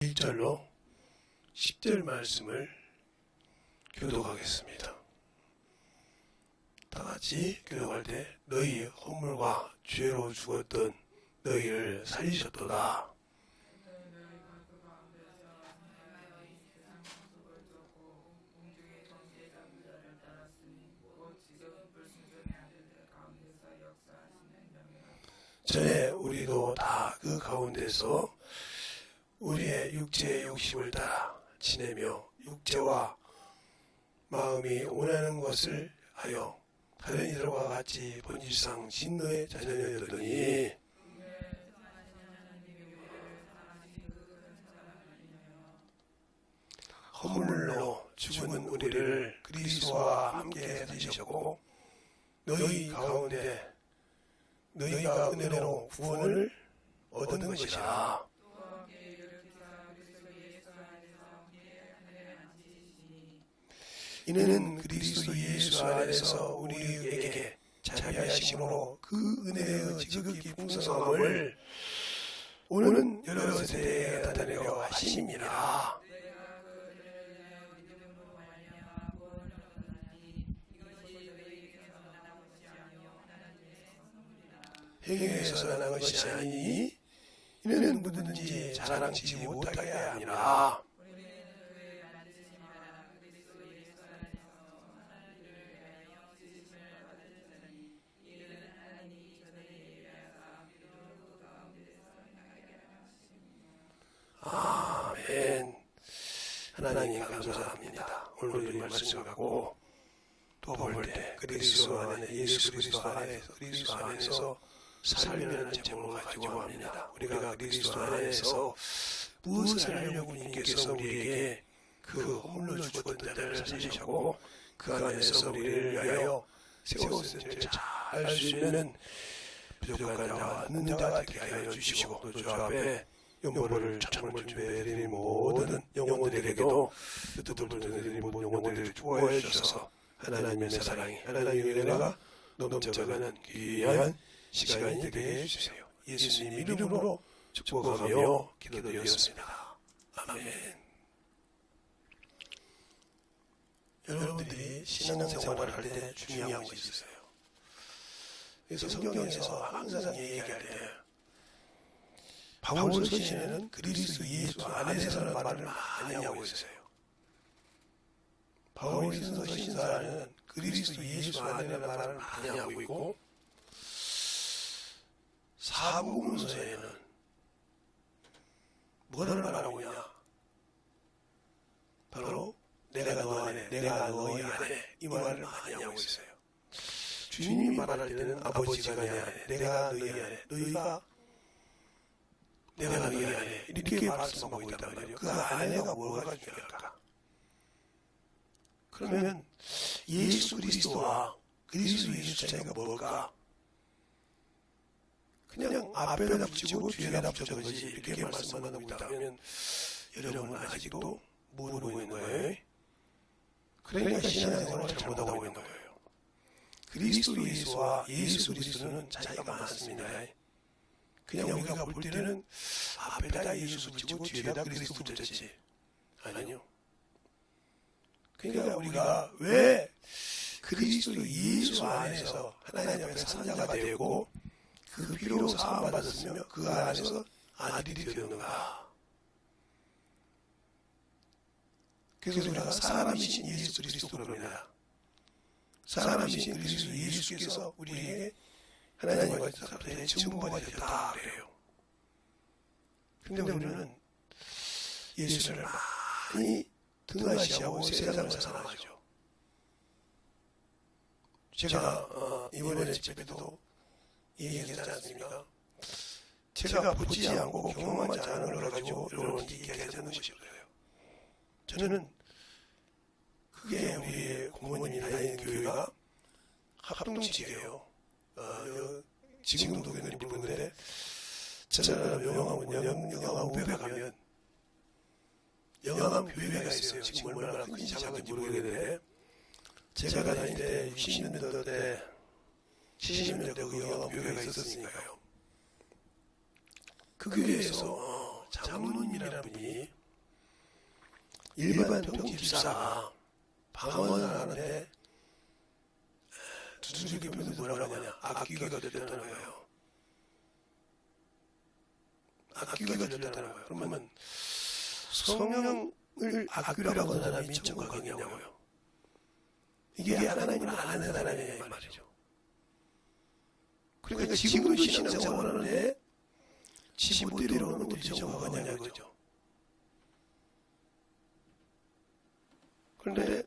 1절로 10절 말씀을 교독하겠습니다. 다같이 교독할 때 너희 허물과 죄로 죽었던 너희를 살리셨도다. 전에 우리도 다 그 가운데서 우리의 육체의 욕심을 따라 지내며 육체와 마음이 원하는 것을 하여 다른 이들과 같이 본질상 진노의 자녀였더니 허물로 죽은 우리를 그리스도와 함께 살리셨고 너희 가운데 너희가 은혜로 구원을 얻은 것이라. 이는 그리스도 예수 안에서 우리에게 자비하심으로 그 은혜의 지극히 풍성함을 오는 여러 세대에 나타내려 하심이라. 행위에서 나는 것이 아니니 이는 누구든지 자랑치 못하게 함이라. 아멘. 하나님 감사합니다. 오늘 이 말씀 갖고 또 볼 때 그리스도 안에 예수 그리스도 안에서 살면은 제목을 가지고 합니다. 우리가 그리스도 안에서 무엇을 하려고 주님께서 우리에게 그 허물로 죽었던 자를 살리셨고 그 안에서 우리를 위하여 세웠음을 잘 알 수 있는 부족한 자와 있는 자가 되게 하여 주시고 또 주 앞에 영보를 찬송을 준비해드린 모든 영혼들에게도 뜻을 모든 영혼들을 축복해 주셔서 하나님의 사랑이 하나님의 은혜가 넘쳐가는 귀한 시간이 되게 해주세요. 예수님 이름으로 축복하며 기도드렸습니다. 아멘. 여러분들이 신앙생활을 할 때 중요한 것이 있어요. 그래서 성경에서 항상 얘기할 때 바울 서신에는 그리스도 예수 안에서는 말을 많이 하고 있어요. 바울이 쓴 서신서에는 그리스도 예수 안에는 말을 많이 하고 있고 사복음서에는 뭐를 말하고 있냐? 바로 내가 너 안에, 내가 너희 안에 이 말을 많이 하고 있어요. 주님이 말할 때는 아버지가 내 안에, 내가 너희 안에, 너희가 내가 너희 안에 이렇게 말씀하고 있단 말이에요. 그 안에가 뭐가 중요할까? 그러면 예수 그리스도와 그리스도 예수 차이가 뭘까? 그냥 앞에다 붙이고 뒤에다 붙여서 그지 이렇게 말씀만 하고 있다면 여러분은 아직도 모르고 있는 거예요. 그러니까 신앙생활을 잘못하고 있는 거예요. 그리스도 예수와 예수 그리스도는 차이가 많습니다. 그냥 우리가 볼 때는 앞에다 예수 붙이고 뒤에다 그리스도 붙였지. 아니요. 그러니까 우리가 왜 그리스도 예수 안에서 하나님 앞에 산자가 되고 그 피로 사함받았으며 그 안에서 아들이 되었는가. 그래서 우리가 사람이신 예수 그리스도 그럽니다. 사람이신 그리스도 예수께서 우리에게 하나님과 사람들의 증거가 되었다 그래요. 근데 우리는 예수를 많이 등한시하고 세상을 살아가죠. 제가 이번에 집회도 얘기했지 않습니까? 제가 보지 않고 경험하지 않은 걸 가지고 여러분께 얘기하지 않는 것이 없어요. 저는 그게 우리 공무원이 다니는 교회가 합동직이에요. 지금도 그런 부분인데 저는 영암 교회 가면 영암 교회가 있어요. 지금 얼마나 큰지 작은지 모르겠는데 제가 다닐 때 60년대 때 70년대 그 영암 교회가 있었으니까요. 그 교회에서 장로님이라는 분이 일반 병집사가 방언을 하는데 두들겨 패면서 뭐라고 하냐, 악귀가 들렸다는 거예요. 악귀가 들렸다는 거예요. 그러면 성령을 악귀라고 하는 사람이 천국 가겠냐고요. 이게 하나님을 아는 사람이냐 이 말이죠. 그러니까 지금도 신앙생활을 하는데 지못대로는 어떻게 천국 가냐는 거죠. 그런데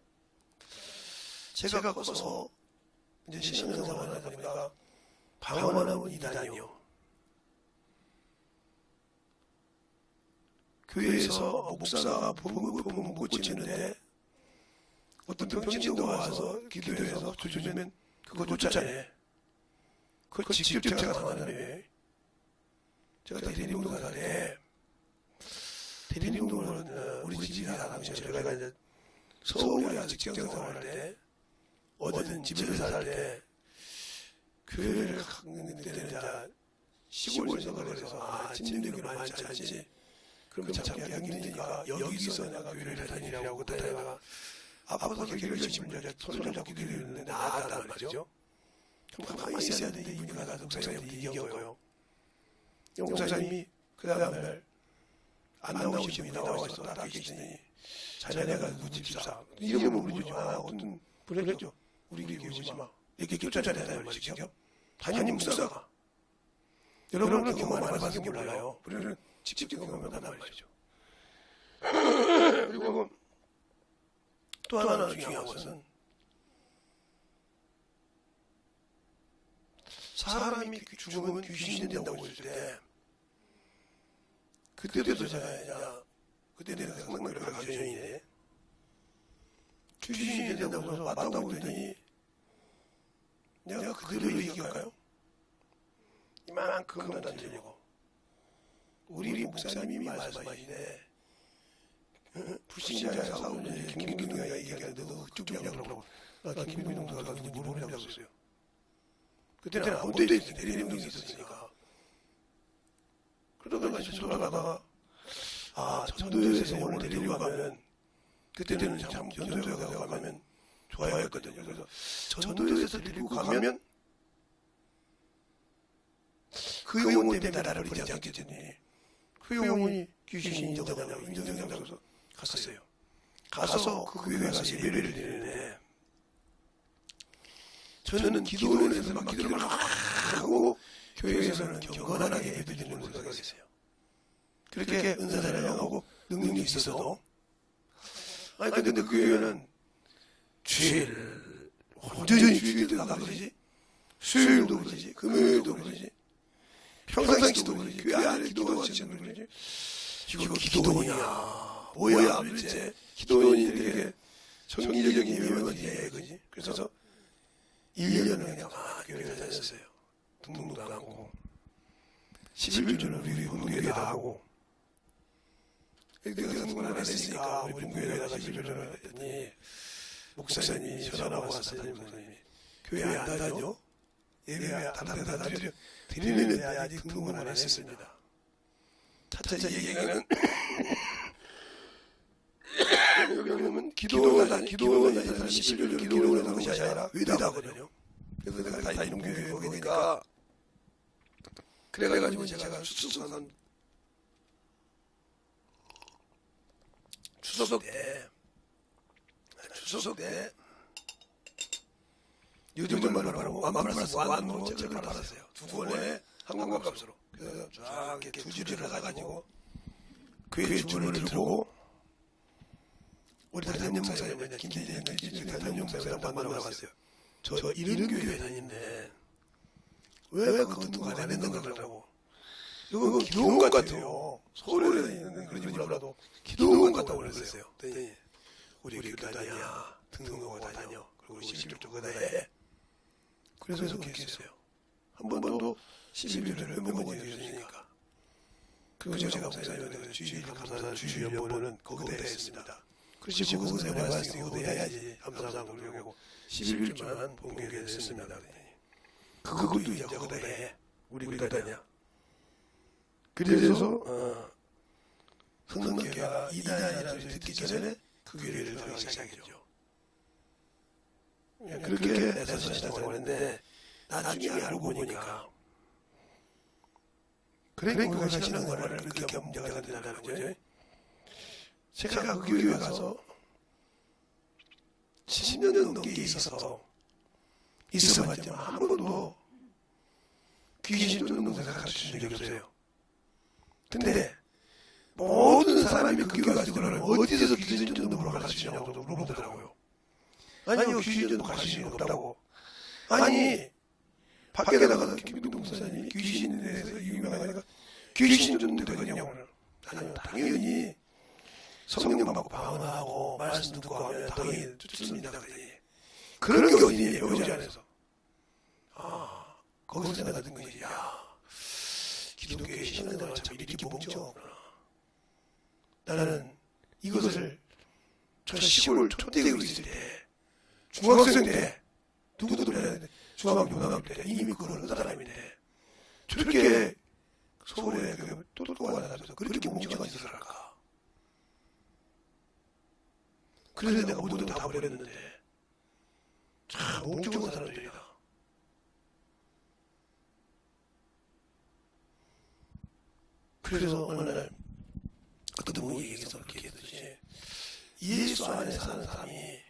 제가 커서 이제 신앙생활을 하다 보니까 방언하면 이단이요. 교회에서 목사가 복음 고치는데 어떤 병신도 와서 기도해서 조주면 그거 쫓아내. 그걸 직접 제가 당하는데 제가 대리운동을 하는데 대리운동을 우리 집이 나가면서 제가 이제 서울에 아직 직장생활 할 때 어디든 집에서 살 때 교회를 갔는데 이제 시골 생활을 해서 진님들이 많지 않지. 그럼 참 가기 힘드니까 여기서 내가 교회를 다니라고 다니다가 아파서 길을 열심히 손을 잡고 길을 했는데 나았단 말이죠. 그럼 가만히 있어야 되는데 이분이 가서 목사님한테 얘기한 목사님이 그 다음날 안 나오시면 나와서 딱 계시더니 자네가 누구 집사 이름은 우리 집 안 하고 어떤 분을 했죠. 우리 교회 오지 마. 이렇게 쫓아내다 말이죠. 담임 목사가 여러분은 경험 안 해봐서 몰라요. 우리는 직접 경험한단 말이죠. 그리고 또 하나 중요한 것은 사람이 죽으면 귀신이 된다고 했을 때 그때도 제가 그때는 상당히 가기 전인데 귀신이 된다고 해서 맞다고 했더니 내가 그대로 얘기할까요? 이만큼은 안 되려고 우리 목사님이 말씀하시네. 불신자가 싸우는 김민동이가 얘기하는데 너 그쪽이냐고 그러고 나 김민동도 가서 누구 모르냐고 했어요. 그때는 아무도 대리운동이 있었으니까. 그러다가 돌아가다가 전도에서 오늘 데리고 가면 그때는 참 전도에 가면 좋아했거든요. 그래서 전도에서 데리고 가면 그 영혼 때문에 나를 버리지 않겠더니 그 영혼이 귀신이 인정되냐고 인정된다고 갔어요. 가서 그 교회에 가서 예배를 드리는데 저는 기도원에서 막 기도를 막 하고 교회에서는 경건하게 예배 드리는 곳에 있어요. 그렇게 은사를 하고 능력이 있어도 근데 그 교회는 주일 온전히 주일도 나가 그러지 수요일도 그러지 금요일도 그러지 평상시도 그러지 교회 안에 기도가 지는 그러지 이거 기도원이야 뭐야 도대체 기도원이 이렇게 정기적인 예배만 해 그지. 그래서 1년을 그냥 교회를 다녔어요. 등록도 않고 11주는 우리 본교회에다 하고 내가 등록을 안 했으니까 우리 본교회에다가 11주를 했더니 목사님이 전화하고 와서 목사님이 교회 안 다녀? 예배 다른 데다 드리는데 아직 등록을 안 했습니다. 차차 얘기는 여기는 기도원에 다니는 11년 기도원에 다니는 것이 아니라 의다거든요. 그래서 내가 다니는 교회에 보니까 그래가지고 제가 추석 때 요즘 말로 말하고 완으로 책을 받았어요. 두 권에 한국어 값으로. 그래서 쫙 이렇게 두 줄을 해가지고 교회 주문을 들고 우리 담임 목사님 김진태 담임 목사님 만나러 갔어요. 저 이런 교회에 다니는데 왜 그 등록 안 했는가 그러더라고. 이거 기도원 같아요. 서울에 다니는 그런지 몰라도 기도원 같다고 그랬어요. 그랬더니 우리 교회 다니야. 등록하고 다녀. 그리고 11조 그다 해. 그래서 그렇게 했어요. 한 번도 11조를 회복하고 있으니까. 그리고 제가 목사님한테 주일 감사하는 주일 연보는 거기다 했습니다. 그렇지 거기서 해봤으니 거기다 해야지. 감사하고 그러고 11주만 봉기를 했습니다. 그것도 이제 거기다 해. 우리 교회 다냐. 그래서 성능교회가 이단이라는 소리 듣기 전에 그 교회를 들어가기 시작했죠. 그렇게 해서 신앙생활을 했는데 나중에 알고 보니까 그러니까 우리가 신앙생활을 그렇게 문제가 된다는 거죠. 제가 그 교회 가서 10년 넘게 있어봤지만 한 번도 귀신 쫓는 것을 가르쳐준 적이 없어요. 근데 모든 사람이 그 교회 가지고 그러면 어디서 귀신 쫓는 법을 가르치냐고 물어보더라고요. 아니요, 귀신 쫓는 가르치는 거 없다고. 아니, 밖에 나가서 김동동 목사님이 귀신에 대해서 유명하니까 귀신 쫓는 데 되겠냐고. 아니요, 당연히 성령 받고 방언하고 말씀 듣고 하면 당연히 쫓습니다. 그런 게 어디니 교회 안에서. 아, 거기서 생각하던 거지. 야, 기독교의 신앙생활은 참 이렇게 멍청하구나. 나는 이것을 저 시골 촌대고 있을 때, 중학생 때, 누구도 몰랐는데, 중학교, 고등학교 때 이미 그걸 하는 사람인데, 저렇게 서울에 또또또가 나가서 그렇게 멍청한 짓을 할까? 그래서 내가 모든 다 버렸는데, 참 멍청한 사람들이다. 그래서 어느 날 어떤 분이 얘기해서 그렇게 했듯이 예수 안에 사는 사람이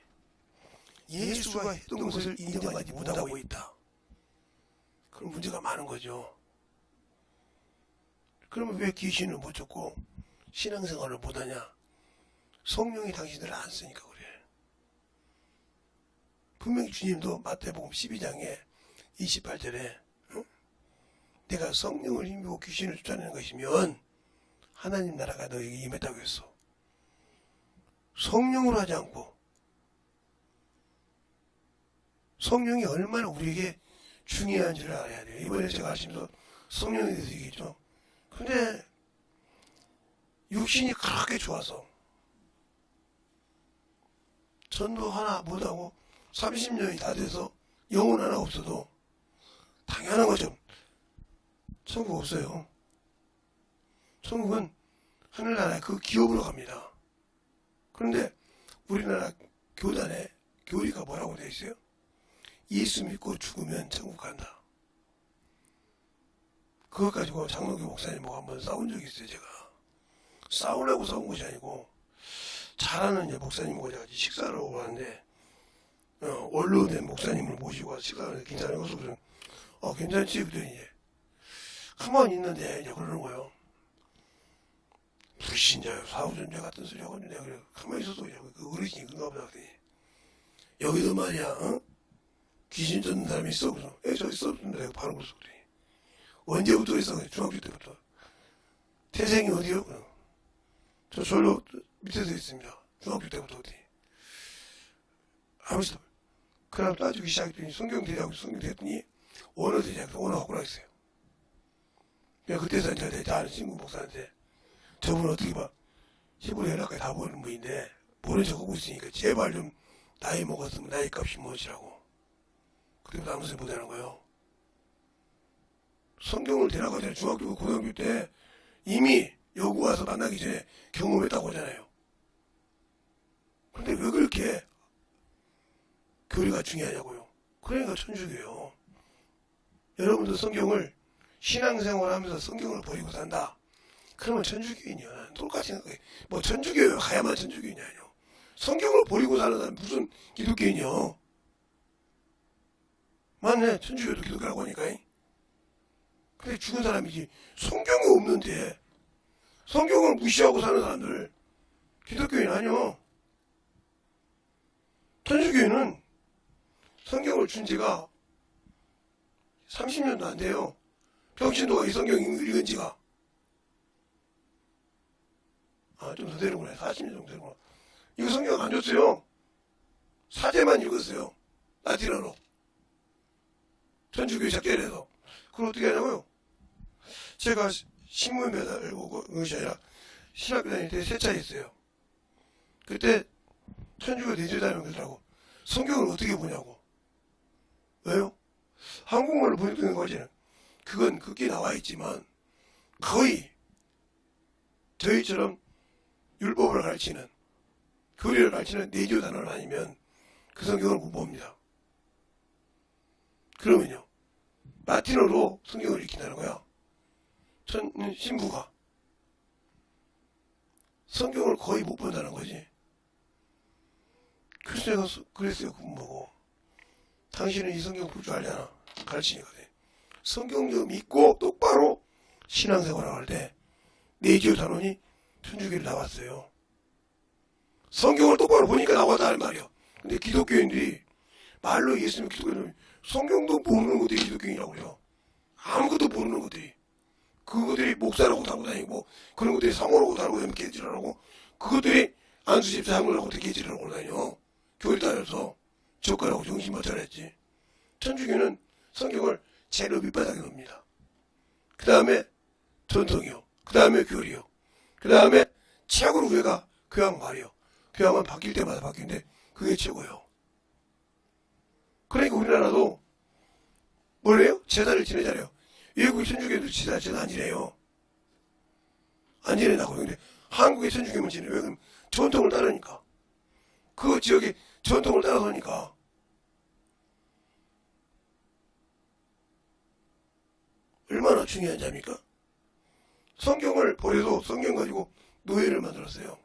예수가 했던 것을 인정하지 못하고 있다. 그런 문제가 많은 거죠. 그러면 왜 귀신을 못 쫓고 신앙생활을 못하냐? 성령이 당신들을 안 쓰니까 그래. 분명히 주님도 마태복음 12장에 28절에 내가 성령을 힘입고 귀신을 쫓아내는 것이면 하나님 나라가 너에게 임했다고 했어. 성령으로 하지 않고 성령이 얼마나 우리에게 중요한지를 알아야 돼요. 이번에 제가 아침부터 성령에 대해서 얘기했죠. 근데 육신이 그렇게 좋아서 전도 하나 못하고 30년이 다 돼서 영혼 하나 없어도 당연한 거죠. 천국 없어요. 천국은 하늘나라에 그 기업으로 갑니다. 그런데 우리나라 교단에 교리가 뭐라고 되어 있어요? 예수 믿고 죽으면 천국 간다. 그것 가지고 장로교 목사님하고 한번 싸운 적이 있어요. 제가 싸우려고 싸운 것이 아니고 잘하는 이제 목사님하고 제가 식사를 하고 왔는데 원로된 목사님을 모시고 와서 식사를 하는데 괜찮아요? 그래서 괜찮지? 그랬더니 가만히 있는데 이제 그러는 거예요. 불신자요, 사후존재 같은 소리 하고 있는데 그래 가만히 있어도 그 어르신이 그런가 보다 그랬더니 여기도 말이야, 귀신 쫓는 사람이 있어. 그래서 저기 있었는데 내가 바로 그랬어. 그래. 언제부터 있어? 그래. 중학교 때부터. 태생이 어디요? 그래. 저 절로 밑에서 있습니다. 중학교 때부터 어디. 아무튼 그럼 따지기 시작했더니 성경 대학교 성경 대했더니 원어 대학교 원어 학고라 했어요. 그때서 이제 다 아는 친구 목사한테 저분 어떻게 봐 히브리 연락까지 다 보는 분인데 모른 척 하고 있으니까 제발 좀 나이 먹었으면 나이 값이 무엇이라고. 그때부터 아무 소리 못하는 거예요. 성경을 대학교 전에 중학교 고등학교 때 이미 여기 와서 만나기 전에 경험했다고 하잖아요. 근데 왜 그렇게 교리가 중요하냐고요. 그러니까 천주교예요. 여러분도 성경을 신앙생활 하면서 성경을 버리고 산다. 그러면 천주교인이야. 똑같이 생각해. 뭐 천주교에 가야만 천주교인이 아니요. 성경을 버리고 사는 사람 무슨 기독교인이요. 맞네. 천주교도 기독교라고 하니까. 근데 죽은 사람이지. 성경이 없는데 성경을 무시하고 사는 사람들 기독교인 아니요. 천주교인은 성경을 준 지가 30년도 안 돼요. 평신도가 이 성경 읽은 지가 좀 더 되는구나. 40년 정도 되는구나. 이거 성경 안 줬어요. 사제만 읽었어요. 라틴어로. 천주교 작계에서. 그걸 어떻게 하냐고요? 제가 신문 배달 오고 그것이 아니라 신학교 다닐 때 세차에 있어요. 그때 천주교 대제자면 그러더라고. 성경을 어떻게 보냐고. 왜요? 한국말로 번역되는 거지는 그건 그게 나와 있지만 거의 저희처럼 율법을 가르치는, 교리를 가르치는 내주 단어를 아니면 그 성경을 못 봅니다. 그러면요, 라틴어로 성경을 읽힌다는 거야. 신부가 성경을 거의 못 본다는 거지. 그래서 내가 그랬어요. 그분 보고, 당신은 이 성경 볼 줄 알잖아. 가르치니거든. 성경 좀 읽고 똑바로 신앙생활을 할 때 내주 단원이 천주교를 나왔어요. 성경을 똑바로 보니까 나왔다 할 말이야. 근데 기독교인들이 말로 예수님 기독교인은 성경도 모르는 것들이 기독교인이라고 그래요. 아무것도 모르는 것들이. 그것들이 목사라고 달고 다니고, 그런 것들이 상호라고 달고 다니면 개질하라고, 그것들이 안수집사 상호라고 개질하라고 다녀. 교회 다녀서 젓가락하고 정신 못 차렸지. 천주교는 성경을 제일 밑바닥에 놓습니다. 그 다음에 전통이요. 그 다음에 교리요. 그 다음에 최고로 위가 교황 말이요. 교황은 바뀔 때마다 바뀌는데 그게 최고요. 그러니까 우리나라도 뭐래요? 제사를 지내잖아요. 외국 천주교도 제사 안 지내요. 안 지내다고. 근데 한국의 천주교만 지내요. 왜? 그럼 전통을 따르니까. 그 지역의 전통을 따라서니까. 얼마나 중요한 자입니까? 성경을 버려도 성경 가지고 노예를 만들었어요.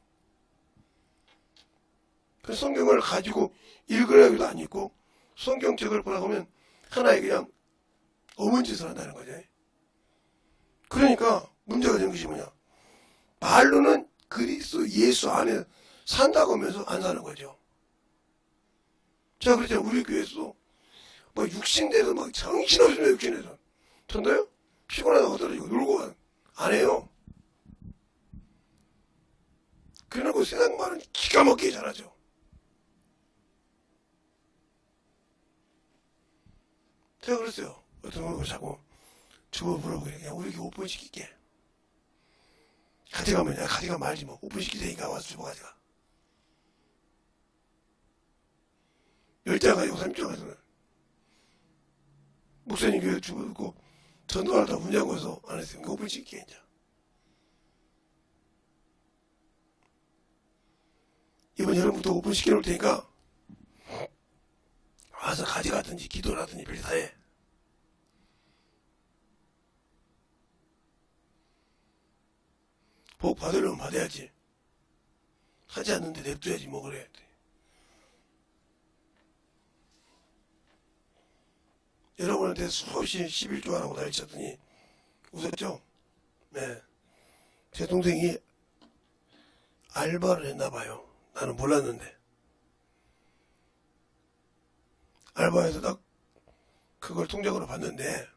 그 성경을 가지고 읽으라고도 안 읽고 성경책을 보라고 하면 하나의 그냥 어문 짓을 한다는 거죠. 그러니까 문제가 되는 것이 뭐냐. 말로는 그리스도 예수 안에 산다고 하면서 안 사는 거죠. 제가 그랬잖아요. 우리 교회에서도 막 육신대에서 막 정신없습니다. 육신에서. 전도요? 피곤하다고 하더라도 놀고 안 해요. 그러고 세상 말은 기가 막히게 잘하죠. 제가 그랬어요. 어떤 걸 자꾸 주부 물어보고 그냥 우리 교회 오픈 시킬게. 같이 가면 내가 같이 가면 말지 뭐. 오픈 시킬 테니까 와서 주부 같이 가. 10장 가지고 30장 가지고 목사님 교회 주부 듣고 전도하다 문장 가서 안 했어요. 오픈 시킬게 이제. 이번 여름부터 오픈 시켜놓을 테니까 와서 가져가든지 기도라든지 별일 다 해. 복 받으려면 받아야지. 하지 않는데 냅둬야지 뭐 그래. 여러분한테 수없이 11조 하라고 날렸더니 웃었죠? 네. 제 동생이 알바를 했나봐요. 나는 몰랐는데. 알바에서 딱 그걸 통장으로 받는데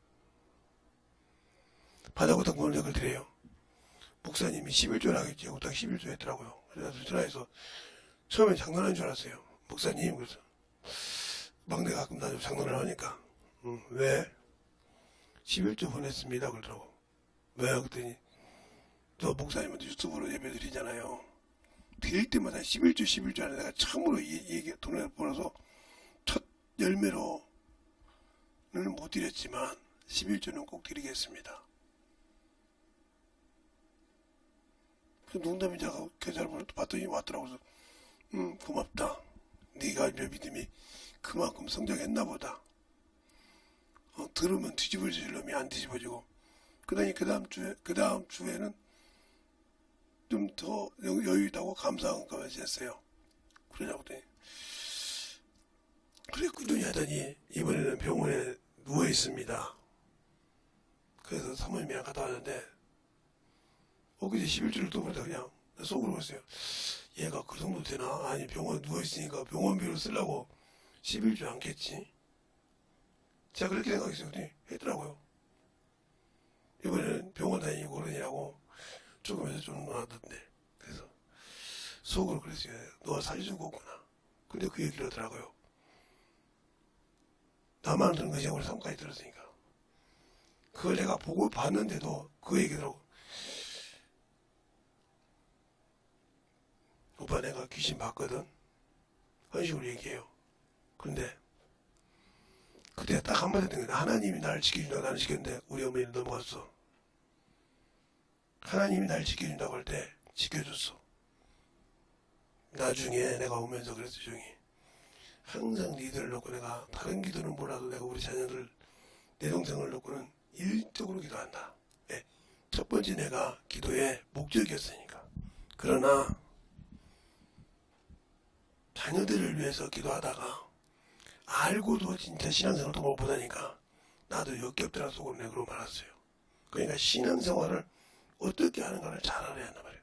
받아고 딱 문을 드려요. 목사님이 11조를 하겠지. 딱 11조 했더라고요. 그래서 전화해서 처음엔 장난하는 줄 알았어요. 목사님, 그래서 막내가 가끔 나좀 장난을 하니까 왜? 11조 보냈습니다. 그러더라고. 왜? 그랬더니 너 목사님한테 유튜브로 예배 드리잖아요. 드릴 때마다 11조 안에 내가 처음으로 돈을 벌어서 첫 열매로는 못 드렸지만 11조는 꼭 드리겠습니다. 그 농담인지 계좌를 봤더니 왔더라고. 그래서 고맙다. 네가 믿음이 그만큼 성장했나 보다. 들으면 뒤집어질 놈이 안 뒤집어지고. 그러니 그 다음 주에는 좀 더 여유 있다고 감사한 것까지 했어요. 그러냐고 했더니. 그래 꾸준히 하더니 이번에는 병원에 누워 있습니다. 그래서 사모님이랑 갔다 왔는데 엊그제 11주를 또 보다 그냥 속으로 봤어요. 얘가 그 정도 되나? 아니 병원에 누워 있으니까 병원비로 쓰려고 11주 않겠지? 제가 그렇게 생각했어요. 했더라고요. 이번에는 병원 다니고 그러냐고 조금 해서 좀 나왔던데. 그래서 속으로 그랬어요. 너가 살려주고 없구나. 근데 그 얘기를 하더라고요. 나만 들은 것이 우리 삶까지 들었으니까. 그걸 내가 보고 봤는데도 그 얘기더라고. 오빠 내가 귀신 봤거든. 그런 식으로 얘기해요. 그런데 그때 딱 한마디 했던 게 하나님이 나를 지켜준다고 나는 지켰는데 우리 어머니는 넘어갔어. 하나님이 나를 지켜준다고 할 때 지켜줬어. 나중에 내가 오면서 그랬어. 조용히 항상 니들을 놓고 내가 다른 기도는 몰라도 내가 우리 자녀들 내 동생을 놓고는 일적으로 기도한다. 네. 첫 번째 내가 기도의 목적이었으니까. 그러나 자녀들을 위해서 기도하다가 알고도 진짜 신앙생활도 못 보다니까 나도 역겹더라 속으로 내그러고 말았어요. 그러니까 신앙생활을 어떻게 하는가를 잘 알아야 한단 말이에요.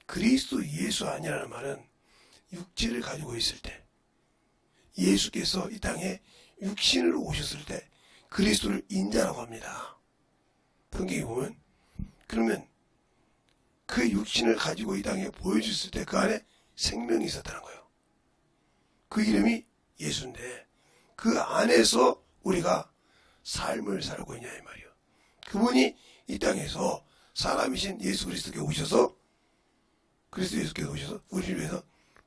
그리스도 예수 아니라는 말은 육체를 가지고 있을 때, 예수께서 이 땅에 육신으로 오셨을 때 그리스도를 인자라고 합니다. 성경에 보면. 그러면 그 육신을 가지고 이 땅에 보여줬을 때 그 안에 생명이 있었다는 거예요. 그 이름이 예수인데 그 안에서 우리가 삶을 살고 있냐 이 말이에요. 그분이 이 땅에서 사람이신 예수 그리스도께 오셔서, 그리스도 예수께서 오셔서 우리를 위해서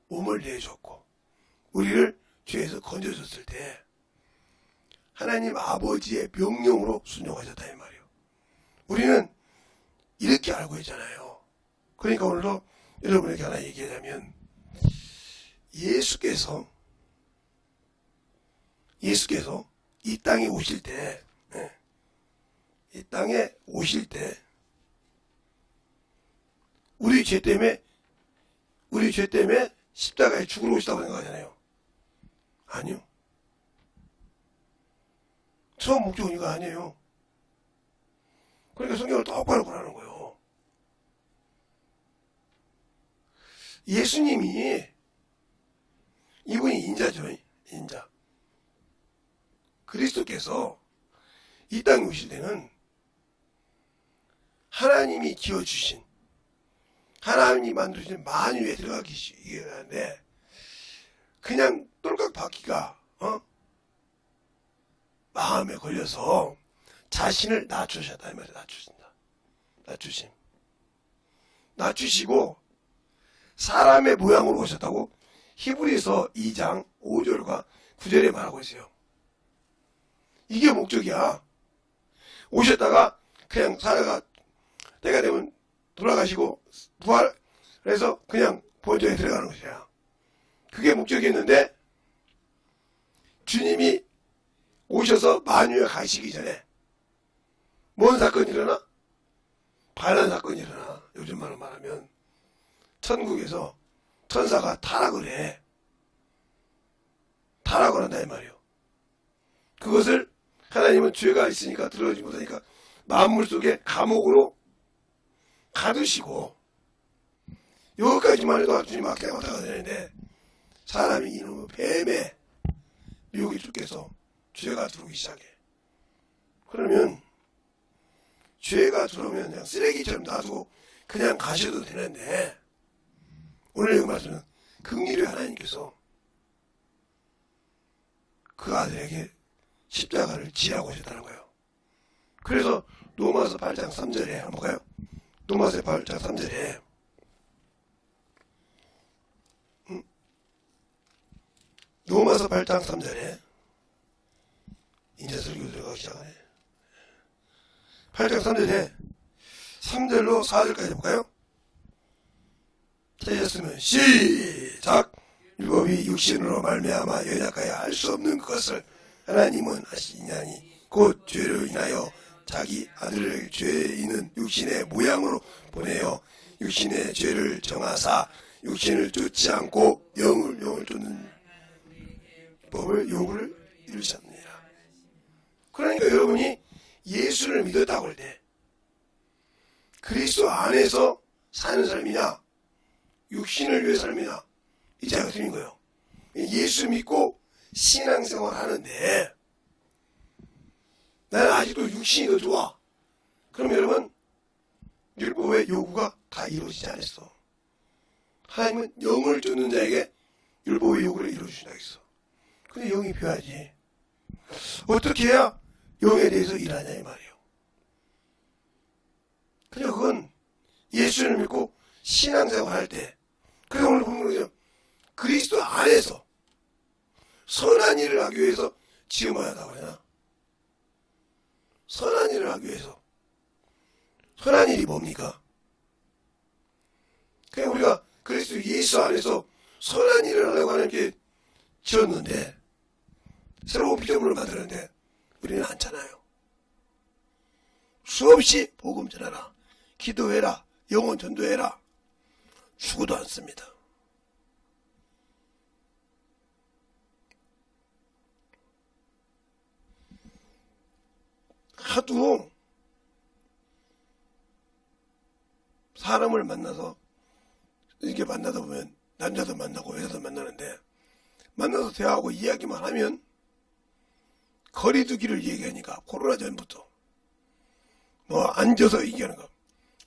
몸을 내줬고 우리를 죄에서 건져줬을 때 하나님 아버지의 명령으로 순종하셨다 이 말이에요. 우리는 이렇게 알고 있잖아요. 그러니까 오늘도 여러분에게 하나 얘기하자면, 예수께서 이 땅에 오실 때, 이 땅에 오실 때 우리 죄 때문에 십자가에 죽으러 오시다고 생각하잖아요. 아니요. 처음 목적은 이거 아니에요. 그러니까 성경을 똑바로 보라는 거예요. 예수님이, 이분이 인자죠. 인자. 그리스도께서 이 땅에 오실 때는 하나님이 지어주신, 하나님이 만들어주신 만유에 들어가기 시작하는데 그냥 똘깍 박기가 마음에 걸려서 자신을 낮추셨다 이 말이에요. 낮추신다. 낮추시고 사람의 모양으로 오셨다고 히브리서 2장 5절과 9절에 말하고 있어요. 이게 목적이야. 오셨다가 그냥 살아가 때가 되면 돌아가시고 부활해서 그냥 본전에 들어가는 것이야. 그게 목적이었는데 주님이 오셔서 만유에 가시기 전에 뭔 사건이 일어나? 반란 사건이 일어나. 요즘 말로 말하면 천국에서 천사가 타락을 해. 타락을 한다 이 말이에요. 그것을 하나님은 죄가 있으니까 들어오지 못하니까 만물 속에 감옥으로 가두시고, 여기까지만 해도 주님 앞에 왔다가 되는데 사람이 이놈의 뱀에 미혹이 죽게서 죄가 들어오기 시작해. 그러면 죄가 들어오면 그냥 쓰레기처럼 놔두고 그냥 가셔도 되는데, 오늘 여기 말씀은 긍휼히 하나님께서 그 아들에게 십자가를 지하고 오셨다는 거예요. 그래서 로마서 8장 3절에 한번 볼까요? 로마서 8장 3절에 로마서 8장 3절에 이제 설교 들어가기 시작하네. 8장 3절에 3절로 4절까지 볼까요? 찾으셨으면 시작! 율법이 육신으로 말미암아 연약하여 할 수 없는 것을 하나님은 하시냐니 곧 죄로 인하여 자기 아들을 죄 있는 육신의 모양으로 보내어 육신의 죄를 정하사 육신을 쫓지 않고 영을 쫓는 법을 요구를 이루셨느니라. 그러니까 여러분이 예수를 믿었다고 할 때 그리스도 안에서 사는 삶이냐 육신을 위해 삶이냐 이 차이가 틀린 거예요. 예수 믿고 신앙생활 하는데 나는 아직도 육신이 더 좋아. 그럼 여러분 율법의 요구가 다 이루어지지 않았어. 하나님은 영을 쫓는 자에게 율법의 요구를 이루어주신다 했어. 근데 영이 필요하지. 어떻게 해야 영에 대해서 일하냐 이 말이에요. 그냥 그건 예수를 믿고 신앙생활 할 때, 그래서 오늘 보는 거죠. 그리스도 안에서 선한 일을 하기 위해서 지음하였다고 그러나, 선한 일을 하기 위해서. 선한 일이 뭡니까? 그냥 우리가 그리스도 예수 안에서 선한 일을 하려고 하는 게 지었는데 새로운 피조물을 만드는데 우리는 않잖아요. 수없이 복음 전하라, 기도해라, 영혼 전도해라, 죽어도 않습니다. 하도 사람을 만나서 이렇게 만나다 보면 남자도 만나고 여자도 만나는데 만나서 대화하고 이야기만 하면 거리두기를 얘기하니까 코로나 전부터 뭐 앉아서 얘기하는 거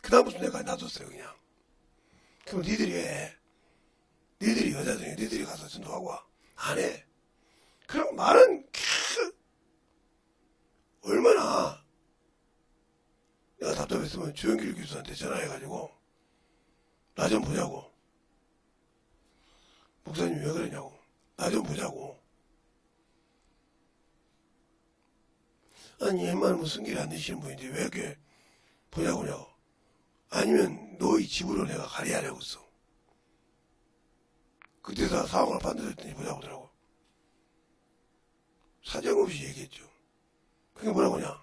그다음부터 내가 놔뒀어요. 그냥 그럼 니들이 해. 니들이 여자들이 니들이 가서 전도하고 와. 안 해. 그럼 말은 얼마나 내가 답답했으면 주영길 교수한테 전화해가지고 나 좀 보자고. 목사님 왜 그러냐고. 나 좀 보자고. 아니 옛말 무슨 길이 안 되시는 분인데 왜 이렇게 보자고 하냐고. 아니면 너희 집으로 내가 가게 하려고 했어. 그때 다 상황을 판단했더니 보자고 하더라고. 사정없이 얘기했죠. 그게 뭐라고 하냐.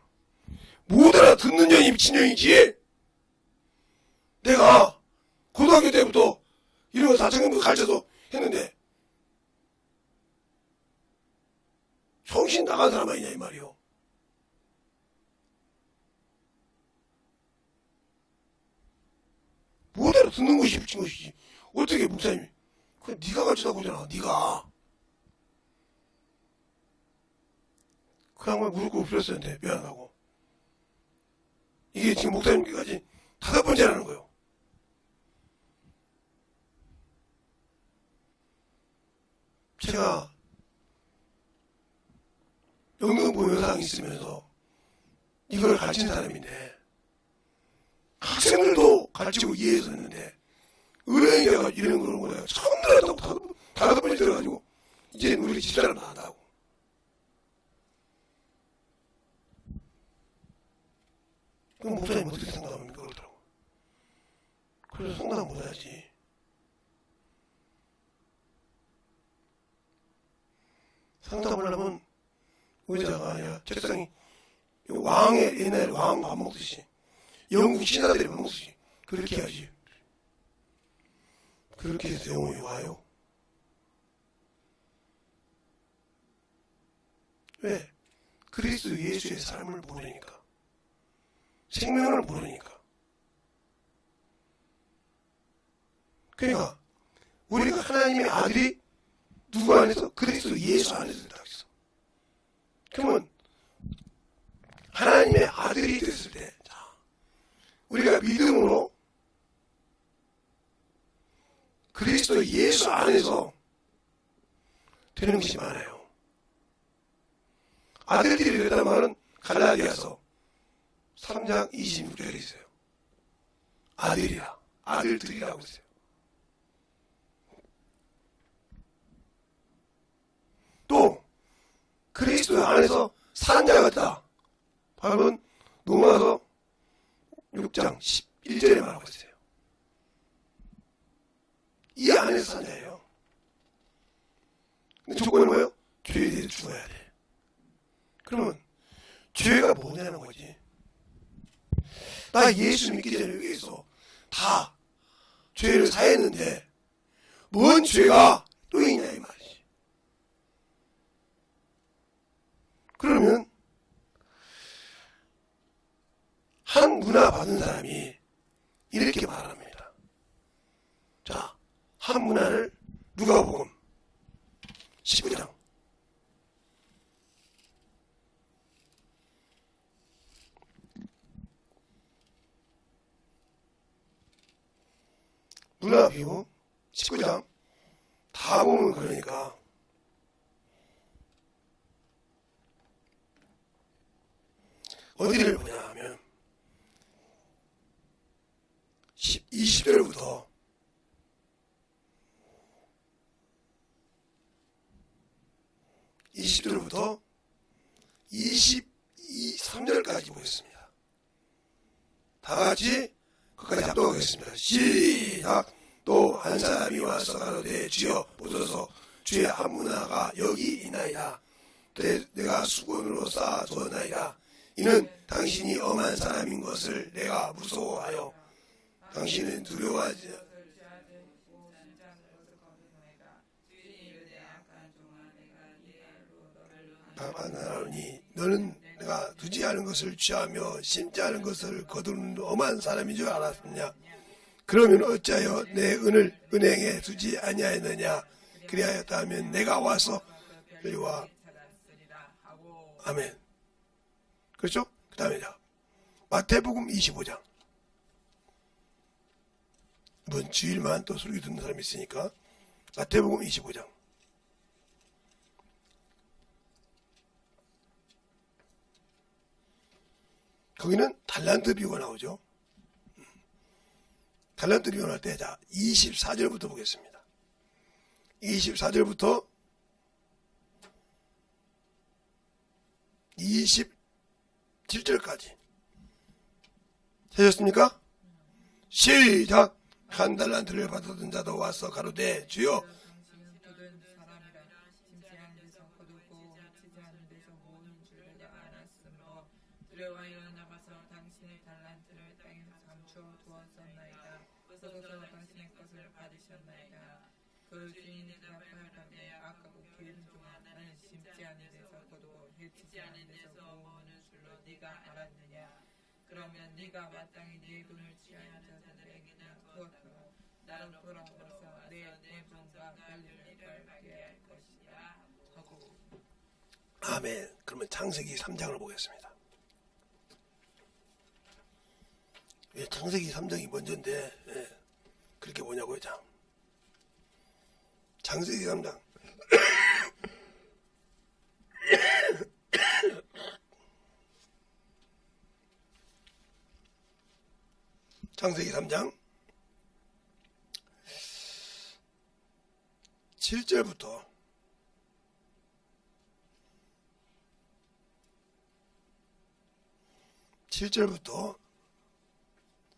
못 알아듣는 년이 미친년이지. 내가 고등학교 때부터 이런 거 4학년부터 가르쳐서 했는데 정신 나간 사람 아니냐 이 말이요. 못 알아듣는 것이 미친 것이지. 어떻게 목사님이 그냥 네가 가르치다고 하잖아. 네가 그 양반 무릎 꿇고 빌었었는데 미안하다고. 이게 지금 목사님께까지 5번째라는 거예요. 제가 영등포 여상이 있으면서 이걸 가르치는 사람인데 학생들도 가르치고 이해해서 했는데 은행에가 이런 걸 내가 처음 들었다고 5번째 들어가지고 이제 우리 집사람 나간다고. 그럼 목사님 어떻게 상담합니까? 그러더라고. 그래서 상담 못하지. 상담을 하면 의자가 아니라 책상이 왕의 옛날에 왕 밥 먹듯이 영국 신하들이 밥 먹듯이 그렇게 해야지. 그렇게 해서 영혼이 와요. 왜? 그리스도 예수의 삶을 모르니까. 생명을 모르니까. 그러니까 우리가 하나님의 아들이 누구 안에서? 그리스도 예수 안에서 있다고 했어. 그러면 하나님의 아들이 됐을 때 우리가 믿음으로 그리스도 예수 안에서 되는 것이 많아요. 아들들이 되었다는 말은 갈라디아서 3장 26절에 있어요. 아들이라, 아들들이라고 있어요. 또 그리스도 안에서 산 자 같다. 바울은 로마서 6장 11절에 말하고 있어요. 이 안에서 산 자예요. 근데 조건은 뭐예요? 죄에 대해서 죽어야 돼. 그러면 죄가 뭐냐는 거지. 나 예수 믿기 전에 여기에서 다 죄를 사했는데 뭔 죄가 또 있냐 이 말이지. 그러면 한 문화 받은 사람이 이렇게 말합니다. 자, 한 문화를 누가복음 19장 문화비유 19장 다 보면 그러니까 어디를 보냐 하면 20절부터 20절부터 23절까지 보겠습니다. 다 같이 끝까지 합독하겠습니다. 시작. 또 한 사람이 와서 가로되 주여 보소서 주의 아무나가 여기 있나이다. 내가 수건으로 쌓아 두었나이다. 이는 당신이 엄한 사람인 것을 내가 무서워하여 당신은 두려워하지 않으니 너는 내가 두지 않은 것을 취하며 심지 않은 것을 거두는 엄한 사람인 줄 알았느냐. 그러면 어찌하여 내 은을 은행에 두지 아니하였느냐. 그리하였다 하면 내가 와서 여기와 아멘. 그렇죠? 그 다음에 마태복음 25장. 이번 주일만 또 설교 듣는 사람이 있으니까 마태복음 25장. 거기는 달란트 비유가 나오죠. 달란트 비유 나올 때 24절부터 보겠습니다. 24절부터 27절까지 되셨습니까? 시작! 한 달란트를 받았던 자도 와서 가로되 주여 두려워하여 나가서 당신의 달란트를 땅에서 감추어 두었었나이다. 어서서 당신의 것을 받으셨나이다. 그 주인이 대답하였다되 아까고 기름 중아 나는 심지 않은 데서 거두고 해치지 않은 데서 모으는 줄로 네가 알았느냐. 그러면 네가 마땅히 네 돈을 취하여 자들에게나 두었더라. 나로 돌아와서 내 본종과 관리를 밝게 할 것이라 하고. 아멘. 그러면 창세기 3장을 보겠습니다. 창세기 3장이 먼저인데 그렇게 뭐냐고요. 창세기 3장 창세기 3장 7절부터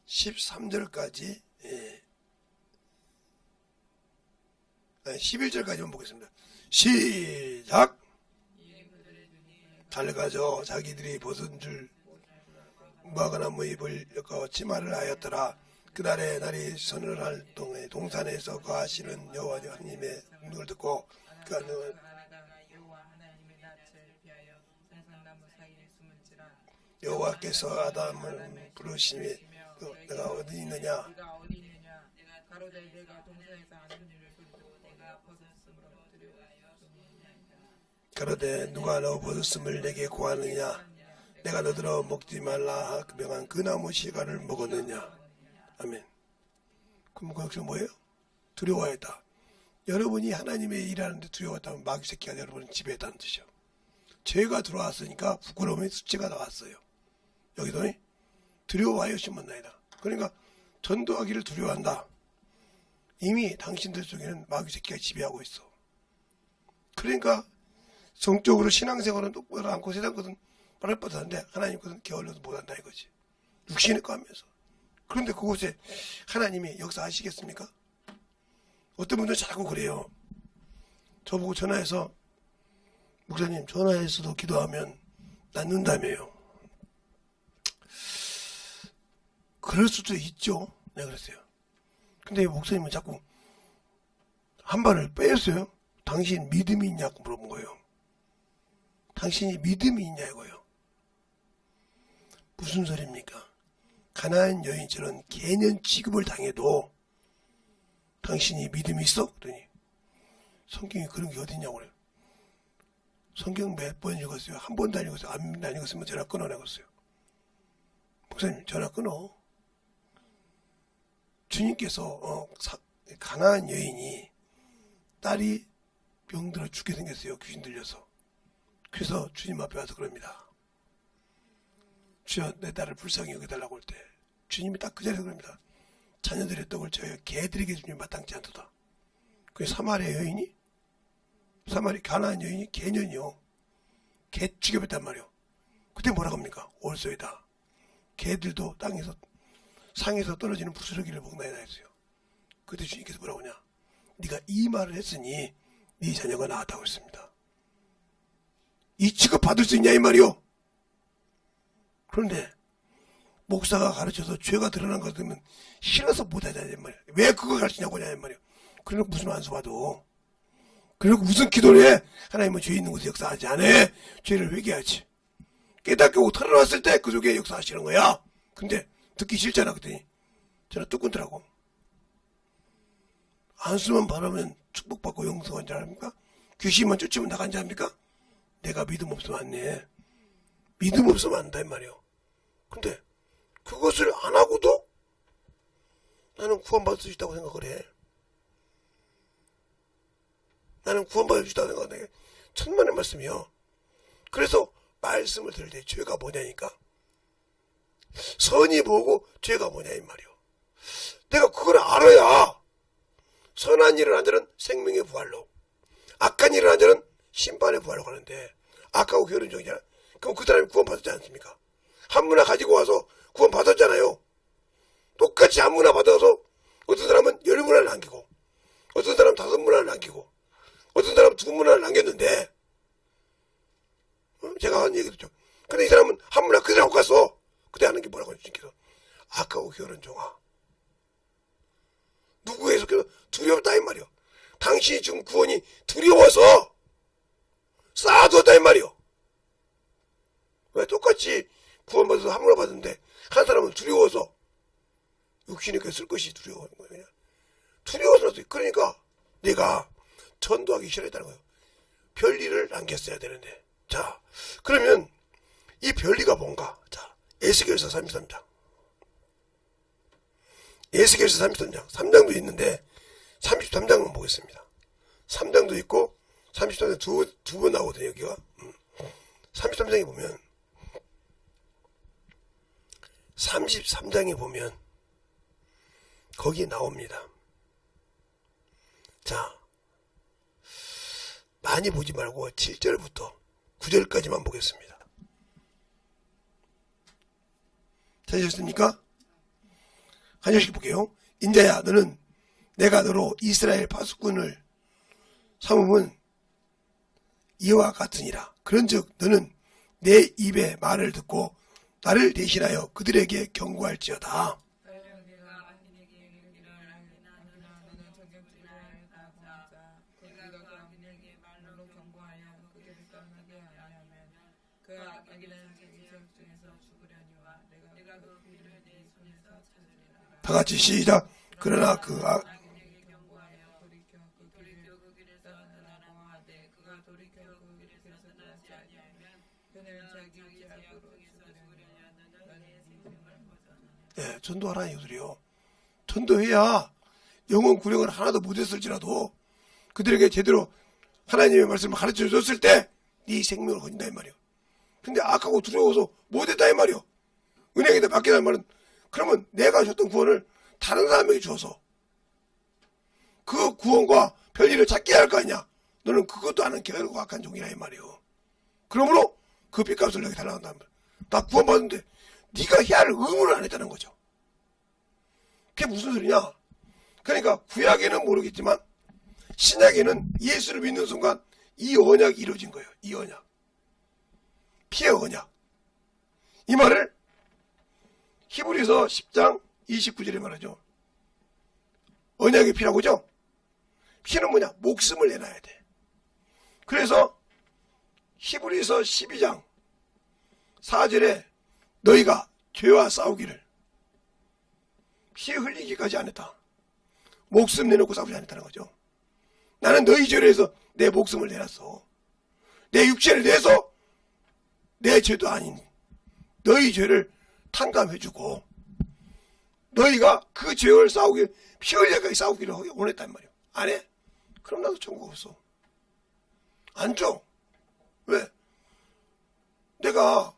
13절까지 11절까지만 보겠습니다. 시작! 달려가서 자기들이 벗은 줄 무화과나무 잎을 엮어 치마를 하였더라. 그날에 날이 서늘할 동에 동산에서 거하시는 여호와 하나님의 능력을 듣고 그 안능을 여호와께서 아담을 부르시니 내가 어디 있느냐. 가로되 내가 동산에서 하는 일을 소리듣고 내가 벗었으므로 두려워하여 가로되 누가 너 벗었음을 내게 구하느냐. 내가 너더러 먹지 말라 명한 그 나무 씨가를 먹었느냐. 아멘. 그럼 거기서 뭐예요? 두려워했다. 여러분이 하나님의 일하는데 두려웠다면 마귀 새끼가 여러분을 지배했다는 뜻이요. 죄가 들어왔으니까 부끄러움의 수치가 나왔어요. 여기도 두려워하여 심었나이다. 그러니까 전도하기를 두려워한다. 이미 당신들 속에는 마귀 새끼가 지배하고 있어. 그러니까 성적으로 신앙생활은 똑바로 않고 세상 것은 빠릇빠릇한데 하나님 것은 게을러서 못한다 이거지. 육신의 거 하면서. 그런데 그곳에 하나님이 역사하시겠습니까? 어떤 분들은 자꾸 그래요. 저보고 전화해서 목사님 전화해서도 기도하면 낫는다며요. 그럴 수도 있죠. 내가 그랬어요. 근데 목사님은 자꾸 한 발을 빼었어요. 당신 믿음이 있냐고 물어본 거예요. 당신이 믿음이 있냐 이거예요. 무슨 소리입니까? 가나안 여인처럼 개년 취급을 당해도 당신이 믿음이 있어? 그러더니 성경에 그런 게 어딨냐고 그래요. 성경 몇 번 읽었어요? 한 번도 안 읽었어요. 안 읽었으면 전화 끊어내고 어요 목사님 전화 끊어. 주님께서 가나안 여인이 딸이 병들어 죽게 생겼어요. 귀신 들려서. 그래서 주님 앞에 와서 그럽니다. 주여 내 딸을 불쌍히 여겨달라고 할 때 주님이 딱 그 자리에서 그럽니다. 자녀들의 떡을 저희 개들에게 주님 마땅치 않도다. 그게 사마리아 여인이 가나안 여인이 개년이요. 개 죽여봤단 말이요. 그때 뭐라고 합니까? 올소이다. 개들도 땅에서 상에서 떨어지는 부스러기를 먹나이다 했어요. 그때 주님께서 뭐라고 하냐? 네가 이 말을 했으니 네 자녀가 나았다고 했습니다. 이 취급 받을 수 있냐 이 말이요. 그런데 목사가 가르쳐서 죄가 드러난 것 같으면 싫어서 못하냐 이 말이야. 왜 그거 가르치냐고 하냐 이 말이야. 그러니까 무슨 안수 받어. 그리고 무슨 기도를 해. 하나님은 죄 있는 곳에 역사하지 않아. 죄를 회개하지. 깨닫고 털어놨을 때 그 속에 역사하시는 거야. 근데 듣기 싫잖아. 그랬더니 저는 뚝끊더라고. 안수만 바라면 축복받고 용서한 줄 압니까? 귀신만 쫓으면 나간 줄 압니까? 내가 믿음 없으면 안 돼. 믿음 없으면 안 돼, 말이요. 근데 그것을 안 하고도 나는 구원받을 수 있다고 생각을 해. 나는 구원받을 수 있다고 생각해. 천만의 말씀이요. 그래서 말씀을 들을 때 죄가 뭐냐니까. 선이 뭐고 죄가 뭐냐 이 말이요. 내가 그걸 알아야 선한 일을 한 자는 생명의 부활로, 악한 일을 한 자는 심판의 부활로 가는데, 악하고 게으른 종이잖아. 그럼 그 사람이 구원받았지 않습니까? 한 문화 가지고 와서 구원받았잖아요. 똑같이 한 문화 받아서 어떤 사람은 10문화를 남기고, 어떤 사람은 5문화를 남기고, 어떤 사람은 2문화를 남겼는데, 제가 한 얘기 듣죠. 근데 이 사람은 한 문화 그대로 하고 갔어. 그때 하는 게 뭐라고 하시니까, 악하고 게으른 종아. 누구에 속해서 두렵다 이 말이요. 당신이 지금 구원이 두려워서 쌓아두었다 이 말이요. 왜 똑같이 구원받아서 함을 받았는데 한 사람은 두려워서 육신에게 쓸 것이 두려워하는 거예요. 그냥 두려워서. 그러니까 내가 전도하기 싫어했다는 거예요. 별일을 남겼어야 되는데. 자, 그러면 이 별리가 뭔가? 자, 에스겔서 33장. 에스겔서 33장, 3장도 있는데 33장만 보겠습니다. 3장도 있고 33장 두 번 나오거든요. 여기가 33장에 보면 33장에 보면 거기에 나옵니다. 자, 많이 보지 말고 7절부터 9절까지만 보겠습니다. 찾으셨습니까? 한 절씩 볼게요. 인자야, 너는 내가 너로 이스라엘 파수꾼을 삼음은 이와 같으니라. 그런즉 너는 내 입의 말을 듣고 나를 대신하여 그들에게 경고할지어다. 다 같이 시작. 그러나 그 네, 전도하라는 이유들이요. 전도해야 영혼 구령을 하나도 못했을지라도 그들에게 제대로 하나님의 말씀을 가르쳐 줬을 때 네 생명을 거둔다 이 말이요. 근데 악하고 두려워서 못했다 이 말이요. 은행에다 맡기다는 말은 그러면 내가 줬던 구원을 다른 사람에게 주어서 그 구원과 별일을 찾게 할 거 아니냐. 너는 그것도 아는 게으르고 악한 종이라 이 말이요. 그러므로 그 빚값을 내게 달라간다는 말. 나 구원받는데 네가 해야 할 의무를 안 했다는 거죠. 그게 무슨 소리냐. 그러니까 구약에는 모르겠지만 신약에는 예수를 믿는 순간 이 언약이 이루어진 거예요. 이 언약. 피의 언약. 이 말을 히브리서 10장 29절에 말하죠. 언약의 피라고 하죠. 피는 뭐냐? 목숨을 내놔야 돼. 그래서 히브리서 12장 4절에 너희가 죄와 싸우기를 피 흘리기까지 안 했다. 목숨 내놓고 싸우지 않았다는 거죠. 나는 너희 죄를 해서 내 목숨을 내놨어. 내 육체를 내서 내 죄도 아닌 너희 죄를 탕감해주고 너희가 그 죄를 싸우기 피 흘려까지 싸우기를 원했단 말이야. 안 해? 그럼 나도 천국 없어. 안 줘. 왜? 내가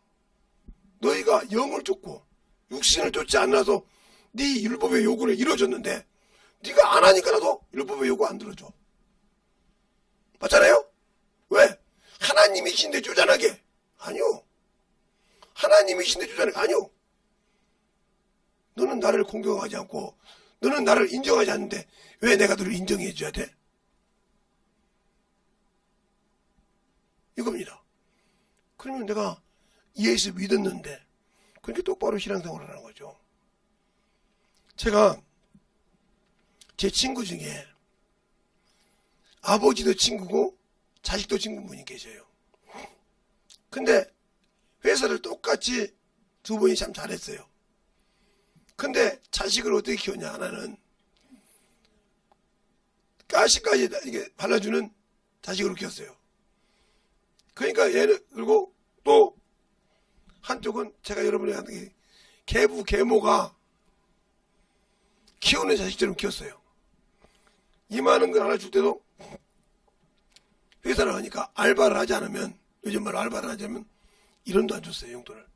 너희가 영을 쫓고 육신을 쫓지 않아서 네 율법의 요구를 이루어줬는데 네가 안 하니까 나도 율법의 요구 안 들어줘. 맞잖아요? 왜? 하나님이신데 쪼잔하게? 아니요. 하나님이신데 쪼잔하게? 아니요. 너는 나를 공경하지 않고 너는 나를 인정하지 않는데 왜 내가 너를 인정해 줘야 돼? 이겁니다. 그러면 내가 예수 믿었는데 그렇게 똑바로 신앙생활을 하는 거죠. 제가 제 친구 중에 아버지도 친구고 자식도 친구분이 계셔요. 근데 회사를 똑같이 두 분이 참 잘했어요. 근데 자식을 어떻게 키웠냐? 하나는 가시까지 이게 발라주는 자식으로 키웠어요. 그러니까 얘는, 그리고 또 한쪽은 제가 여러분이 하는 계부, 계모가 키우는 자식처럼 키웠어요. 이만한 걸 하나 줄 때도 회사를 하니까 알바를 하지 않으면, 요즘 말로 알바를 하지 않으면 1원도 안 줬어요, 용돈을.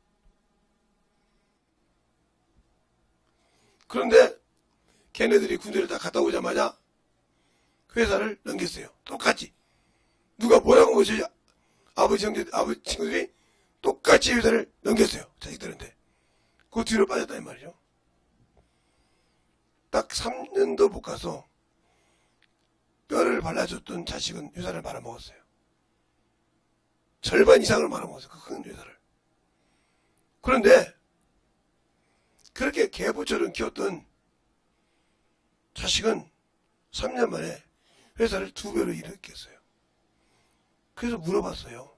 그런데 걔네들이 군대를 다 갔다 오자마자 회사를 넘겼어요. 똑같이. 누가 뭐라고 보지? 아버지 형제, 아버지 친구들이 똑같이 회사를 넘겼어요. 자식들한테. 그 뒤로 빠졌단 말이죠. 딱 3년도 못 가서 뼈를 발라줬던 자식은 회사를 말아먹었어요. 절반 이상을 말아먹었어요. 그 큰 회사를. 그런데 그렇게 개부처럼 키웠던 자식은 3년 만에 회사를 2배로 일으켰어요. 그래서 물어봤어요.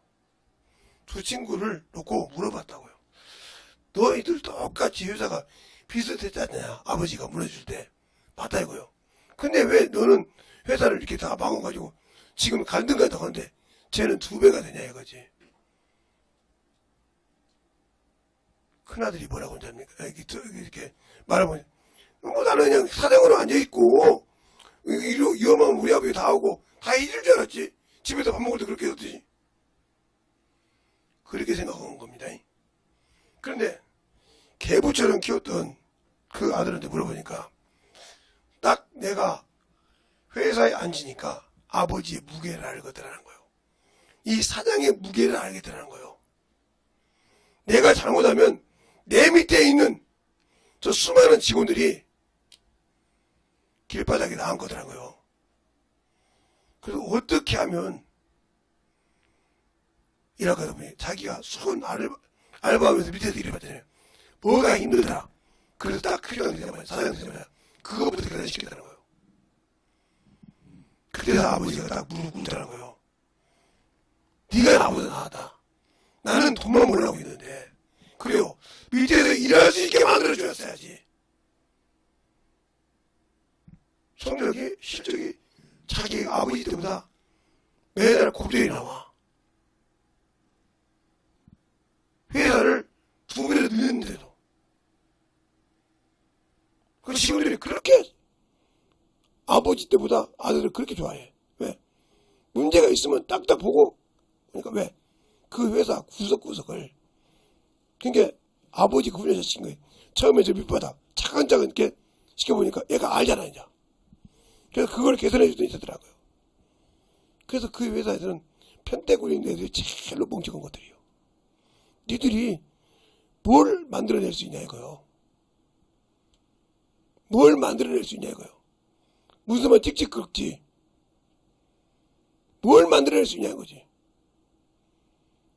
두 친구를 놓고 물어봤다고요. 너희들 똑같이 회사가 비슷했잖냐. 아버지가 무너질 때. 맞다 이거요. 근데 왜 너는 회사를 이렇게 다 막아가지고 지금 갈등가다 하는데 쟤는 2배가 되냐 이거지. 큰아들이 뭐라고 하는지 압니까? 이렇게 말하면 나는 그냥 사장으로 앉아있고 위험하면 우리 아버지 다 하고 다 잊을 줄 알았지. 집에서 밥 먹을 때 그렇게 했듯이. 그렇게 생각한 겁니다. 그런데 개부처럼 키웠던 그 아들한테 물어보니까 딱 내가 회사에 앉으니까 아버지의 무게를 알겠더라는 거예요. 이 사장의 무게를 알겠더라는 거예요. 내가 잘못하면 내 밑에 있는 저 수많은 직원들이 길바닥에 나간 거더라고요. 그래서 어떻게 하면 일하다 보니 자기가 수건 알바하면서 밑에서 일해봤잖아요. 뭐가 힘들더라. 그래서 딱 필요한 게 사장님 되자마자 그거부터 계산시켰다는 거예요. 그래서 아버지가 딱 무릎 꿇더라는 거예요. 네가 나보다 나았다. 나는 돈만 몰라고 있는데 그래요. 밑에서 일할 수 있게 만들어줘야지. 성적이 실적이 자기 아버지 때보다 매달 곱절이 나와. 회사를 2배로 늘렸는데도. 그 직원들이 그렇게 아버지 때보다 아들을 그렇게 좋아해. 왜? 문제가 있으면 딱딱 보고, 그러니까 왜? 그 회사 구석구석을. 그러니까 아버지가 훈련시킨 거예요. 처음에 저 밑바닥 차근차근 이렇게 시켜보니까 얘가 알잖아, 이제. 그래서 그걸 개선해 주던 있었더라고요. 그래서 그 회사에서는 편대구리 있는 애들이 제일로 멍청한 것들이에요. 니들이 뭘 만들어낼 수 있냐 이거요. 뭘 만들어낼 수 있냐 이거요. 무슨 말 찍찍 긁지. 뭘 만들어낼 수 있냐 이거지.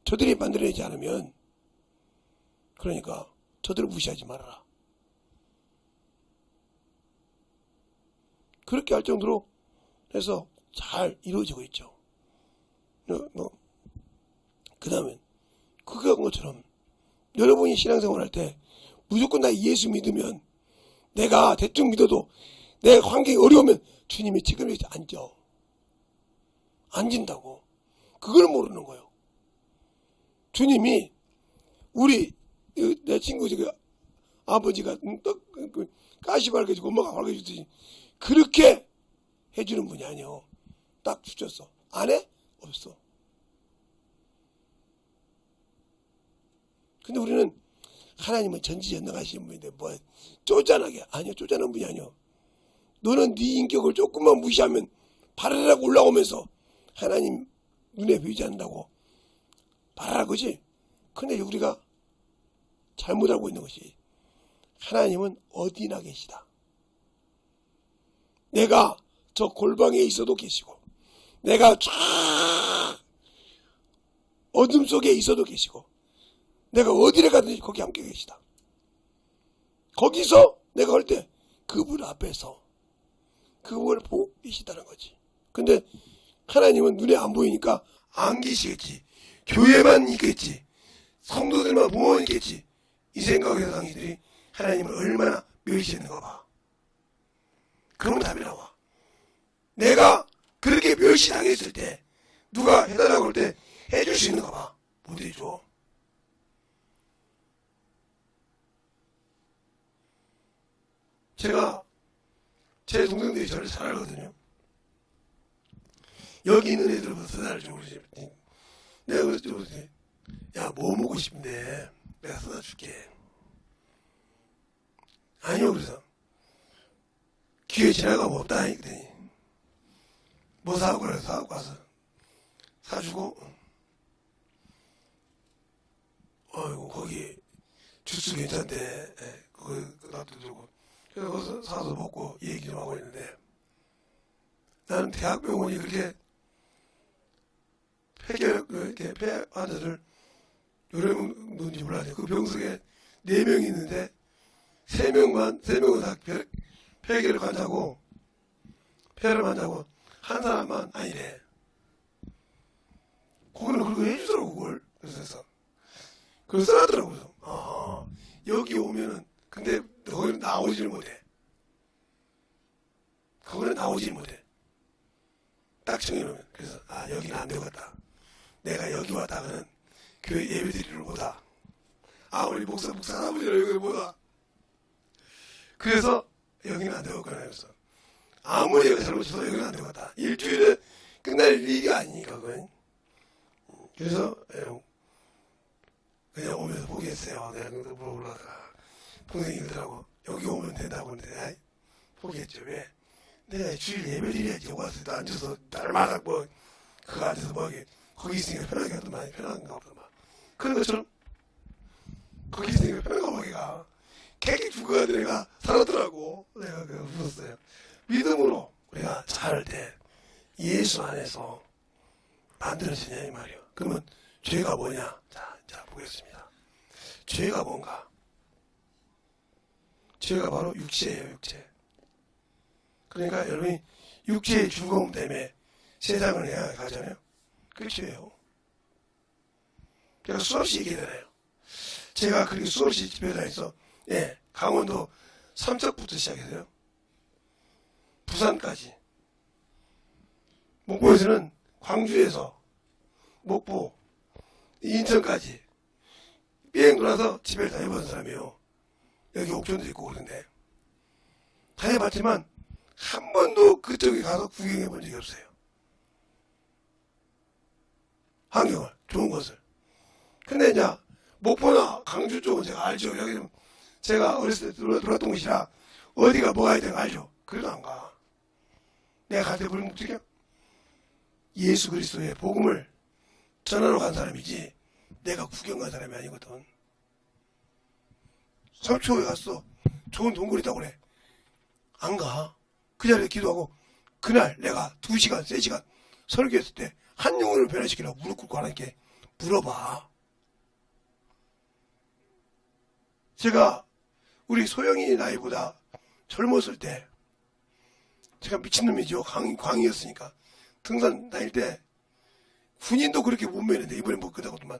저들이 만들어내지 않으면 그러니까 저들을 무시하지 말아라. 그렇게 할 정도로 해서 잘 이루어지고 있죠. 그 다음에 그거 한 것처럼 여러분이 신앙생활 할 때 무조건 나 예수 믿으면 내가 대충 믿어도 내 환경이 어려우면 주님이 지금 이렇게 앉아. 앉은다고. 그걸 모르는 거예요. 주님이 우리 내 친구 저기 아버지가 가시 밝아지고 엄마가 밝아지듯이 그렇게 해주는 분이 아니요. 딱 주셨어. 안 해? 없어. 근데 우리는 하나님은 전지전능하신 분인데 뭐 쪼잔하게 아니요. 쪼잔한 분이 아니요. 너는 네 인격을 조금만 무시하면 바라락 올라오면서 하나님 눈에 보이지 않는다고 말하라 그지? 근데 우리가 잘못 알고 있는 것이 하나님은 어디나 계시다. 내가 저 골방에 있어도 계시고, 내가 쫙 어둠 속에 있어도 계시고, 내가 어디를 가든지 거기 함께 계시다. 거기서 내가 할 때 그분 앞에서 그분을 보고 계시다는 거지. 근데 하나님은 눈에 안 보이니까 안 계시겠지. 교회만 있겠지. 성도들만 보면 있겠지. 이 생각에서 당신들이 하나님을 얼마나 멸시했는가 봐. 그러면 답이 나와. 내가 그렇게 멸시당했을 때 누가 해달라고 할 때 해줄 수 있는가 봐. 못 해줘. 제가 제 동생들이 저를 잘 알거든요. 여기 있는 애들보다 잘 알죠. 내가 그랬죠. 야, 뭐 먹고 싶은데 내가 사다 줄게. 아니요. 그래서 기회 지나가면 없다 했더니 뭐 사고 그래. 사고 와서 사주고, 어이구 거기 주스 괜찮대. 그거 나도 들고, 그래서 거기서 사서 먹고 얘기 좀 하고 있는데, 나는 대학병원이 그렇게 폐 환자들 여러 명인지 몰라요. 그 병석에 4명이 있는데 3명은 다 폐계를 환자고, 폐를 환자고 한 사람만 아니래. 그거는 그렇게 해주더라고. 그걸 그래서 그걸 써놨더라고요. 여기 오면은, 근데 거기는 나오지를 못해. 거기는 나오지를 못해. 딱 정해놓으면. 그래서 여기는 안 되겠다. 내가 여기 왔다가는 교회 예배드리러 보다. 우리 목사 할아버지를 여기 보다. 그래서 여기는 안 되겠구나. 그래서 아무리 내가 잘못해서 여기는 안 되겠다. 일주일에 끝날 일이 아니니까 그건. 그래서 그냥 오면서 포기했어요. 내가 물어보다가 동생님들하고 여기 오면 된다고 하는데 포기했죠. 왜? 내가 주일 예배드려야지. 와서 앉아서 날마다 뭐 그 앉아서 뭐 거기 있으니까 편하게 하도 많이 편한가 보다. 그런 것처럼 거기 있으니까 편한가 보기가 계속 죽어야 내가 살았더라고. 내가 그거 웃었어요. 믿음으로 우리가 살 때 예수 안에서 만들어지냐 이 말이요. 그러면 죄가 뭐냐? 자 보겠습니다. 죄가 뭔가? 죄가 바로 육체예요. 육체. 그러니까 여러분이 육체의 즐거움 때문에 세상을 향해 가잖아요. 그게 죄예요. 제가 수없이 얘기하잖아요. 제가 그렇게 수없이 집에 다녀서 강원도 삼척부터 시작해서요. 부산까지. 목포에서는 광주에서 목포, 인천까지 비행 돌아서 집에 다녀본 사람이에요. 여기 옥천도 있고 그런데 다녀봤지만 한 번도 그쪽에 가서 구경해 본 적이 없어요. 환경을, 좋은 것을. 근데 이제 목포나 강주 쪽은 제가 알죠. 여기는 제가 어렸을 때 돌았던 곳이라 어디가 뭐가 있는 거 알죠. 그래도 안 가. 내가 갈 때 그런 목적이야. 예수 그리스도의 복음을 전하러 간 사람이지 내가 구경 간 사람이 아니거든. 삼초에 갔어. 좋은 동굴 있다고 그래. 안 가. 그 자리에 기도하고 그날 내가 2시간, 3시간 설교했을 때 한 영혼을 변화시키려고 무릎 꿇고 하나님께 물어봐. 제가 우리 소영이 나이보다 젊었을 때 제가 미친놈이죠. 광이었으니까 등산 다닐 때 군인도 그렇게 못 매는데 이번에 못 끝나거든만.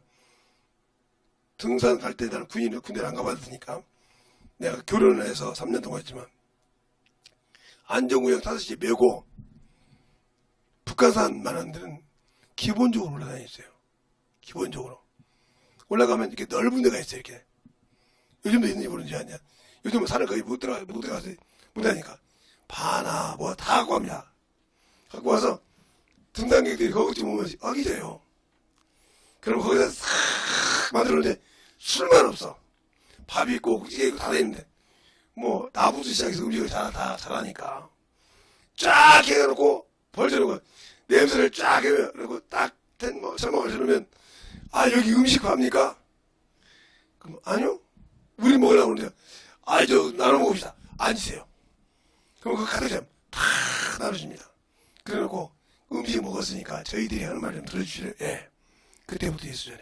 등산 갈 때 나는 군대를 안 가봤으니까 내가 결혼을 해서 3년 동안 했지만 안전구역 5시에 메고 북한산 하는 데는 기본적으로 올라다녔어요. 기본적으로. 올라가면 이렇게 넓은 데가 있어요. 이렇게. 요즘도 있는지 모르는지 아냐. 요즘은 산을 거의 못 들어가서 못하니까 바나 뭐 다 갖고 갑니다. 갖고 와서 등산객들이 거기쯤 오면 아기져요. 그럼 거기다 싹 만들었는데 술만 없어. 밥이 있고 찌개 있고 다 되는데 뭐 나부터 시작해서 음식을 다 잘하니까 쫙 해놓고 벌려놓고 냄새를 쫙 해놓고 딱 된 뭐 설명을 해놓으면 여기 음식 밥니까? 그럼 아니요. 우리 먹으려고 그러는데 저 나눠 먹읍시다. 앉으세요. 그럼 그거 가득 차면 다 나눠줍니다. 그래놓고 음식 먹었으니까 저희들이 하는 말 좀 들어주시래요. 예. 그때부터 예수전에.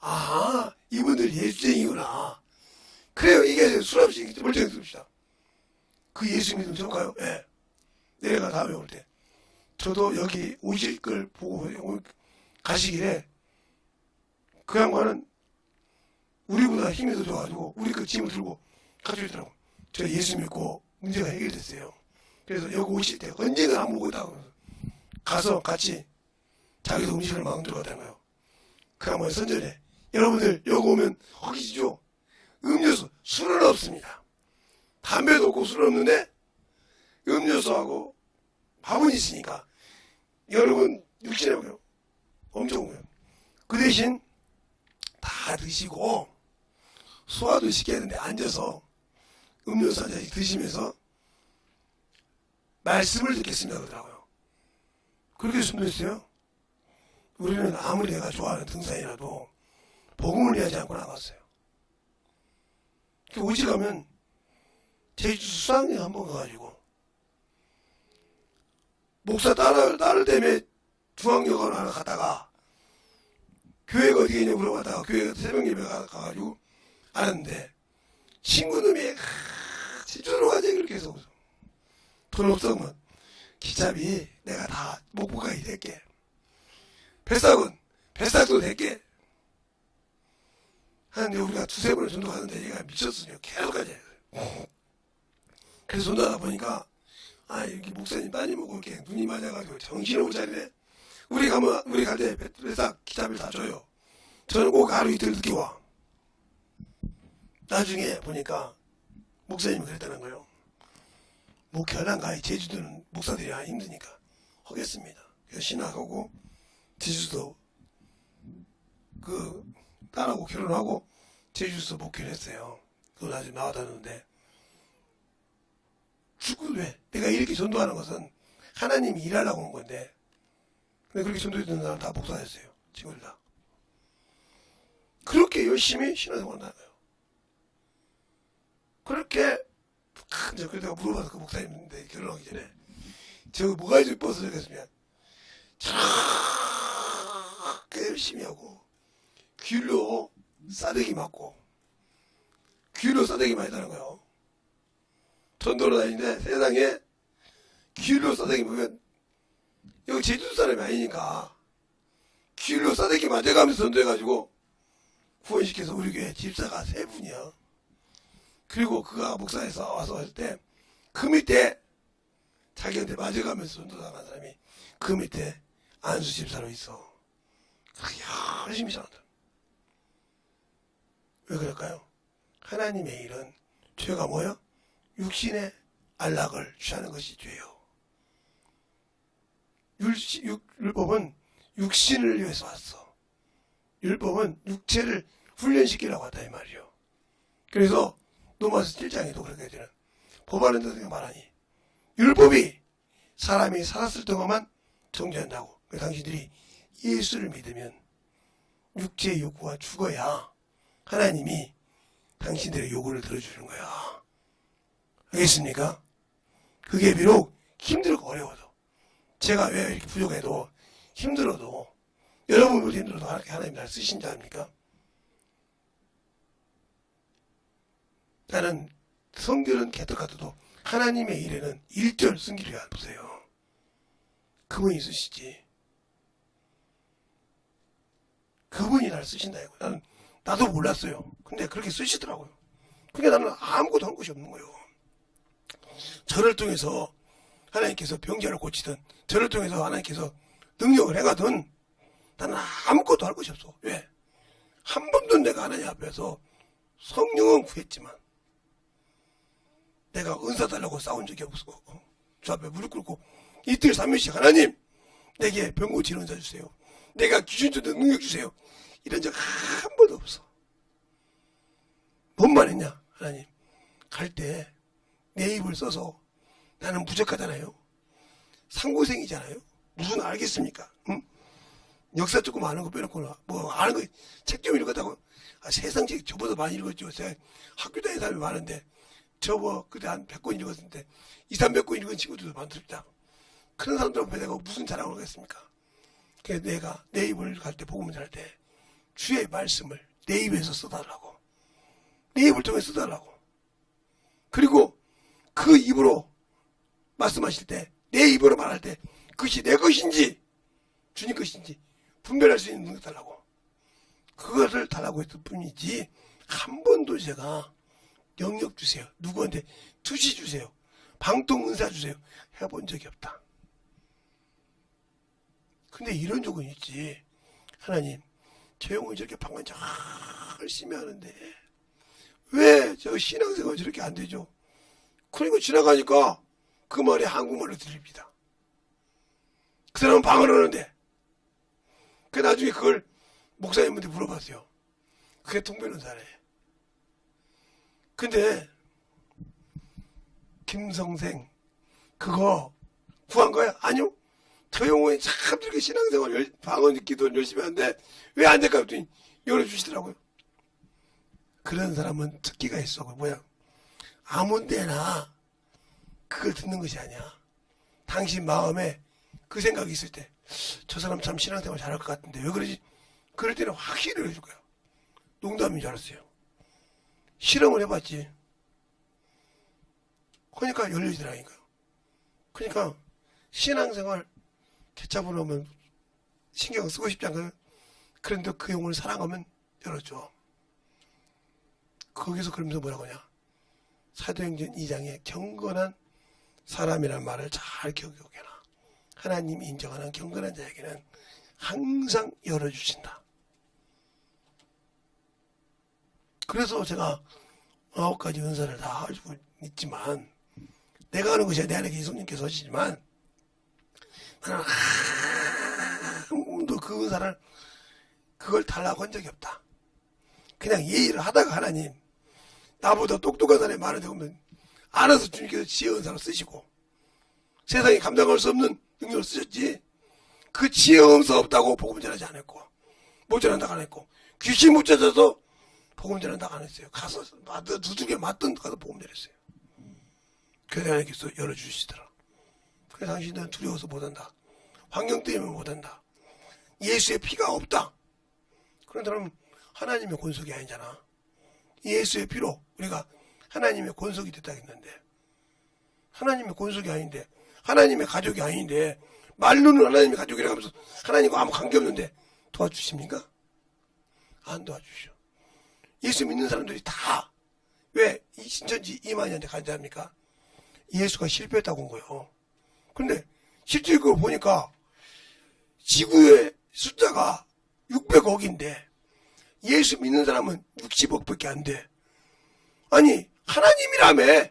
아, 이분들 예수쟁이구나. 그래요. 이게 술 없이 멀쩡히 씁시다. 그 예수 믿으면 좋을까요? 예. 내가 다음에 올 때. 저도 여기 오실 걸 보고 가시길래 그 양반은 우리보다 힘이 더 좋아가지고 우리 그 짐을 들고 가져오더라고. 저 예수 믿고 문제가 해결됐어요. 그래서 여기 오실 때 언제나 안 먹고 있다고 가서 같이 자기도 음식을 만들어 갔다는 거예요. 그 양반이 선전해. 여러분들 여기 오면 허기지죠? 음료수, 술은 없습니다. 담배도 없고 술은 없는데 음료수하고 밥은 있으니까 여러분 육신에 먹어요. 엄청 먹어요. 그 대신 다 드시고 소화도 시켜야 되는데 앉아서 음료수 한 잔씩 드시면서 말씀을 듣겠습니다 그러더라고요. 그렇게 순도했어요. 우리는 아무리 내가 좋아하는 등산이라도 복음을 이해하지 않고 나갔어요. 오지 가면 제주도 수상여행 한번 가가지고 목사 딸을 때문에 중앙여관 하나 갔다가 교회가 어디에 있냐 물어봤다가 교회가 새벽 예배 가가지고 알았는데 친구놈이 제주도로 가자 그렇게 해서 돈 없으면 기차비 내가 다 목포 가게 될게. 배삭도 될게. 하는데 우리가 두세 번을 전도하는데 얘가 미쳤어요. 계속 가자. 그래서 전도하다 보니까 여기 목사님 따님하고 이렇게 눈이 맞아가지고 정신을 못 차리네. 우리 갈 때 배삭 기차비를 다 줘요. 저는 꼭 하루 이틀 늦게 와. 나중에 보니까 목사님이 그랬다는 거예요. 목회하는 가이 제주도는 목사들이 힘드니까 하겠습니다. 그래서 신학하고 제주도 그 딸하고 결혼하고 제주도에서 목회를 했어요. 그걸 아직 나와다녔는데 왜? 내가 이렇게 전도하는 것은 하나님이 일하려고 온 건데 근데 그렇게 전도했던 사람 다 목사였어요. 친구들 다. 그렇게 열심히 신앙생활을 하는 거예요. 그렇게 그래서 내가 물어봐서 그 목사님인데 결혼하기 전에 저 뭐가 이뻐서 저랬으면 저렇게 열심히 하고 귤로 싸대기 맞고 귤로 싸대기 맞았다는 거예요. 전도로 다니는데 세상에 귤로 싸대기 맞으면 여기 제주도 사람이 아니니까 귤로 싸대기 맞아가면서 전도해가지고 구원시켜서 우리 교회 집사가 3분이야. 그리고 그가 목사에서 와서 할 때 그 밑에 자기한테 맞아가면서 전도당한 사람이 그 밑에 안수 집사로 있어. 열심히 잘한다. 왜 그럴까요? 하나님의 일은 죄가 뭐야? 육신의 안락을 취하는 것이 죄요. 율법은 육신을 위해서 왔어. 율법은 육체를 훈련시키려고 왔다 이 말이요. 그래서 로마서 7장에도 그렇게 되는 법하는 데서 말하니 율법이 사람이 살았을 동안만 정죄한다고. 당신들이 예수를 믿으면 육체의 욕구가 죽어야 하나님이 당신들의 요구를 들어주는 거야. 알겠습니까? 그게 비록 힘들고 어려워도 제가 왜 이렇게 부족해도 힘들어도 여러분들 힘들어도 하나님 날 쓰신 줄 압니까? 나는 성결은 개떡 같아도 하나님의 일에는 1절 승기를 안 보세요. 그분이 쓰시지. 그분이 날 쓰신다 이거. 나도 몰랐어요. 근데 그렇게 쓰시더라고요. 그게 나는 아무것도 한 것이 없는 거예요. 저를 통해서 하나님께서 병자를 고치든 저를 통해서 하나님께서 능력을 해가든 나는 아무것도 할 것이 없어. 왜? 한 번도 내가 하나님 앞에서 성령은 구했지만 내가 은사 달라고 싸운 적이 없어. 주 앞에 무릎 꿇고 이틀 3일씩 하나님 내게 병 고치는 은사 주세요. 내가 귀신들도 능력 주세요. 이런 적 한 번도 없어. 뭔 말했냐 하나님. 갈 때 내 입을 써서 나는 부족하잖아요. 상고생이잖아요. 무슨 알겠습니까? 응? 역사 조금 아는 거 빼놓고 뭐 아는 거 책 좀 읽었다고 세상 책 저보다 많이 읽었죠. 제가 학교 다니는 사람이 많은데 저 그때 한 100권 읽었는데 200~300권 읽은 친구들도 많습니다. 그런 사람들 앞에 내가 무슨 자랑을 하겠습니까? 그래서 내가 내 입을 갈 때 복음을 전할 때 주의 말씀을 내 입에서 써달라고, 내 입을 통해 써달라고, 그리고 그 입으로 말씀하실 때, 내 입으로 말할 때 그것이 내 것인지 주님 것인지 분별할 수 있는 능력 달라고, 그것을 달라고 했을 뿐이지 한 번도 제가 영역 주세요, 누구한테 투시 주세요, 방통 은사 주세요 해본 적이 없다. 근데 이런 적은 있지. 하나님, 저 영혼이 저렇게 방언 열심히 하는데 왜 저 신앙생활 저렇게 안 되죠? 그리고 지나가니까 그 말이 한국말로 들립니다. 그 사람은 방언을 하는데. 그 나중에 그걸 목사님한테 물어봤어요. 그게 통변은사래. 근데 김성생 그거 구한 거야? 아니요. 저 영혼이 참 저렇게 신앙생활 방언 기도 열심히 하는데 왜 안 될까 했더니 열어주시더라고요. 그런 사람은 특기가 있어. 뭐야? 아무 때나 그걸 듣는 것이 아니야. 당신 마음에 그 생각이 있을 때 저 사람 참 신앙생활 잘할 것 같은데 왜 그러지? 그럴 때는 확실히 해줄 거야. 농담인 줄 알았어요. 실험을 해봤지. 그러니까 열려지더라니까요. 그러니까 신앙생활 개차보 놓으면 신경 쓰고 싶지 않거든. 그런데 그 영혼을 사랑하면 열어줘. 거기서 그러면서 뭐라고 하냐? 사도행전 2장에 경건한 사람이란 말을 잘 기억해라. 하나님이 인정하는 경건한 자에게는 항상 열어주신다. 그래서 제가 9가지 은사를 다 가지고 있지만, 내가 하는 것이 내 안에 예수님께서 하시지만 나는 아무도 그 은사를 그걸 달라고 한 적이 없다. 그냥 예의를 하다가 하나님, 나보다 똑똑한 사람이 많은데 보면 알아서 주님께서 지혜 은사로 쓰시고 세상이 감당할 수 없는 능력을 쓰셨지, 그 지혜 은사 없다고 복음 전하지 않았고 못 전한다고 안 했고 귀신 못 찾아서 복음 전한다고 안 했어요. 가서 두들겨 맞든 가서 복음 전했어요. 그래서 하나님께서 열어주시더라. 그래서 당신은 두려워서 못한다, 환경 때문에 못한다, 예수의 피가 없다, 그런 사람은 하나님의 권속이 아니잖아. 예수의 피로 우리가 하나님의 권속이 됐다 했는데, 하나님의 권속이 아닌데, 하나님의 가족이 아닌데, 말로는 하나님의 가족이라고 하면서 하나님과 아무 관계없는데 도와주십니까? 안 도와주셔. 예수 믿는 사람들이 다 왜 이 신천지 이만희한테 간다합니까? 예수가 실패했다고 온 거예요. 그런데 실제 그거 보니까 지구의 숫자가 600억인데 예수 믿는 사람은 60억밖에 안 돼. 아니 하나님이라며,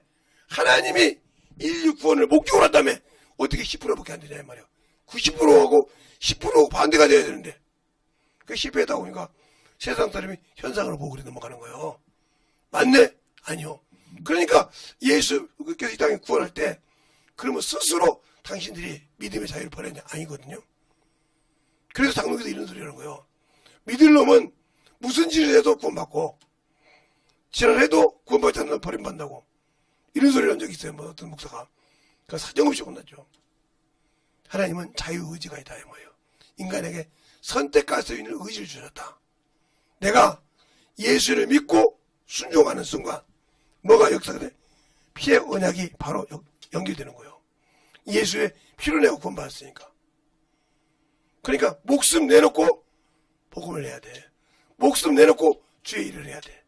하나님이 인류 구원을 목적으로 한다며 어떻게 10%밖에 안 되냐 이 말이야. 90%하고 10% 반대가 돼야 되는데 그 실패하다 보니까 세상 사람이 현상을 보고 그래 넘어가는 거예요. 맞네? 아니요. 그러니까 예수께서 이 땅에 구원할 때 그러면 스스로 당신들이 믿음의 자유를 버렸냐? 아니거든요. 그래서 장로교도 이런 소리 하는 거예요. 믿을 놈은 무슨 짓을 해도 구원받고 지랄해도 구원받지 않는 놈 버림받는다고 이런 소리를 한 적이 있어요. 뭐 어떤 목사가. 그러니까 사정없이 혼났죠. 하나님은 자유의지가 있다 이 뭐예요. 인간에게 선택할 수 있는 의지를 주셨다. 내가 예수를 믿고 순종하는 순간 뭐가 역사가 돼? 피의 언약이 바로 연결되는 거예요. 예수의 피로 내가 구원받았으니까. 그러니까 목숨 내놓고 복음을 해야 돼. 목숨 내놓고 주의 일을 해야 돼.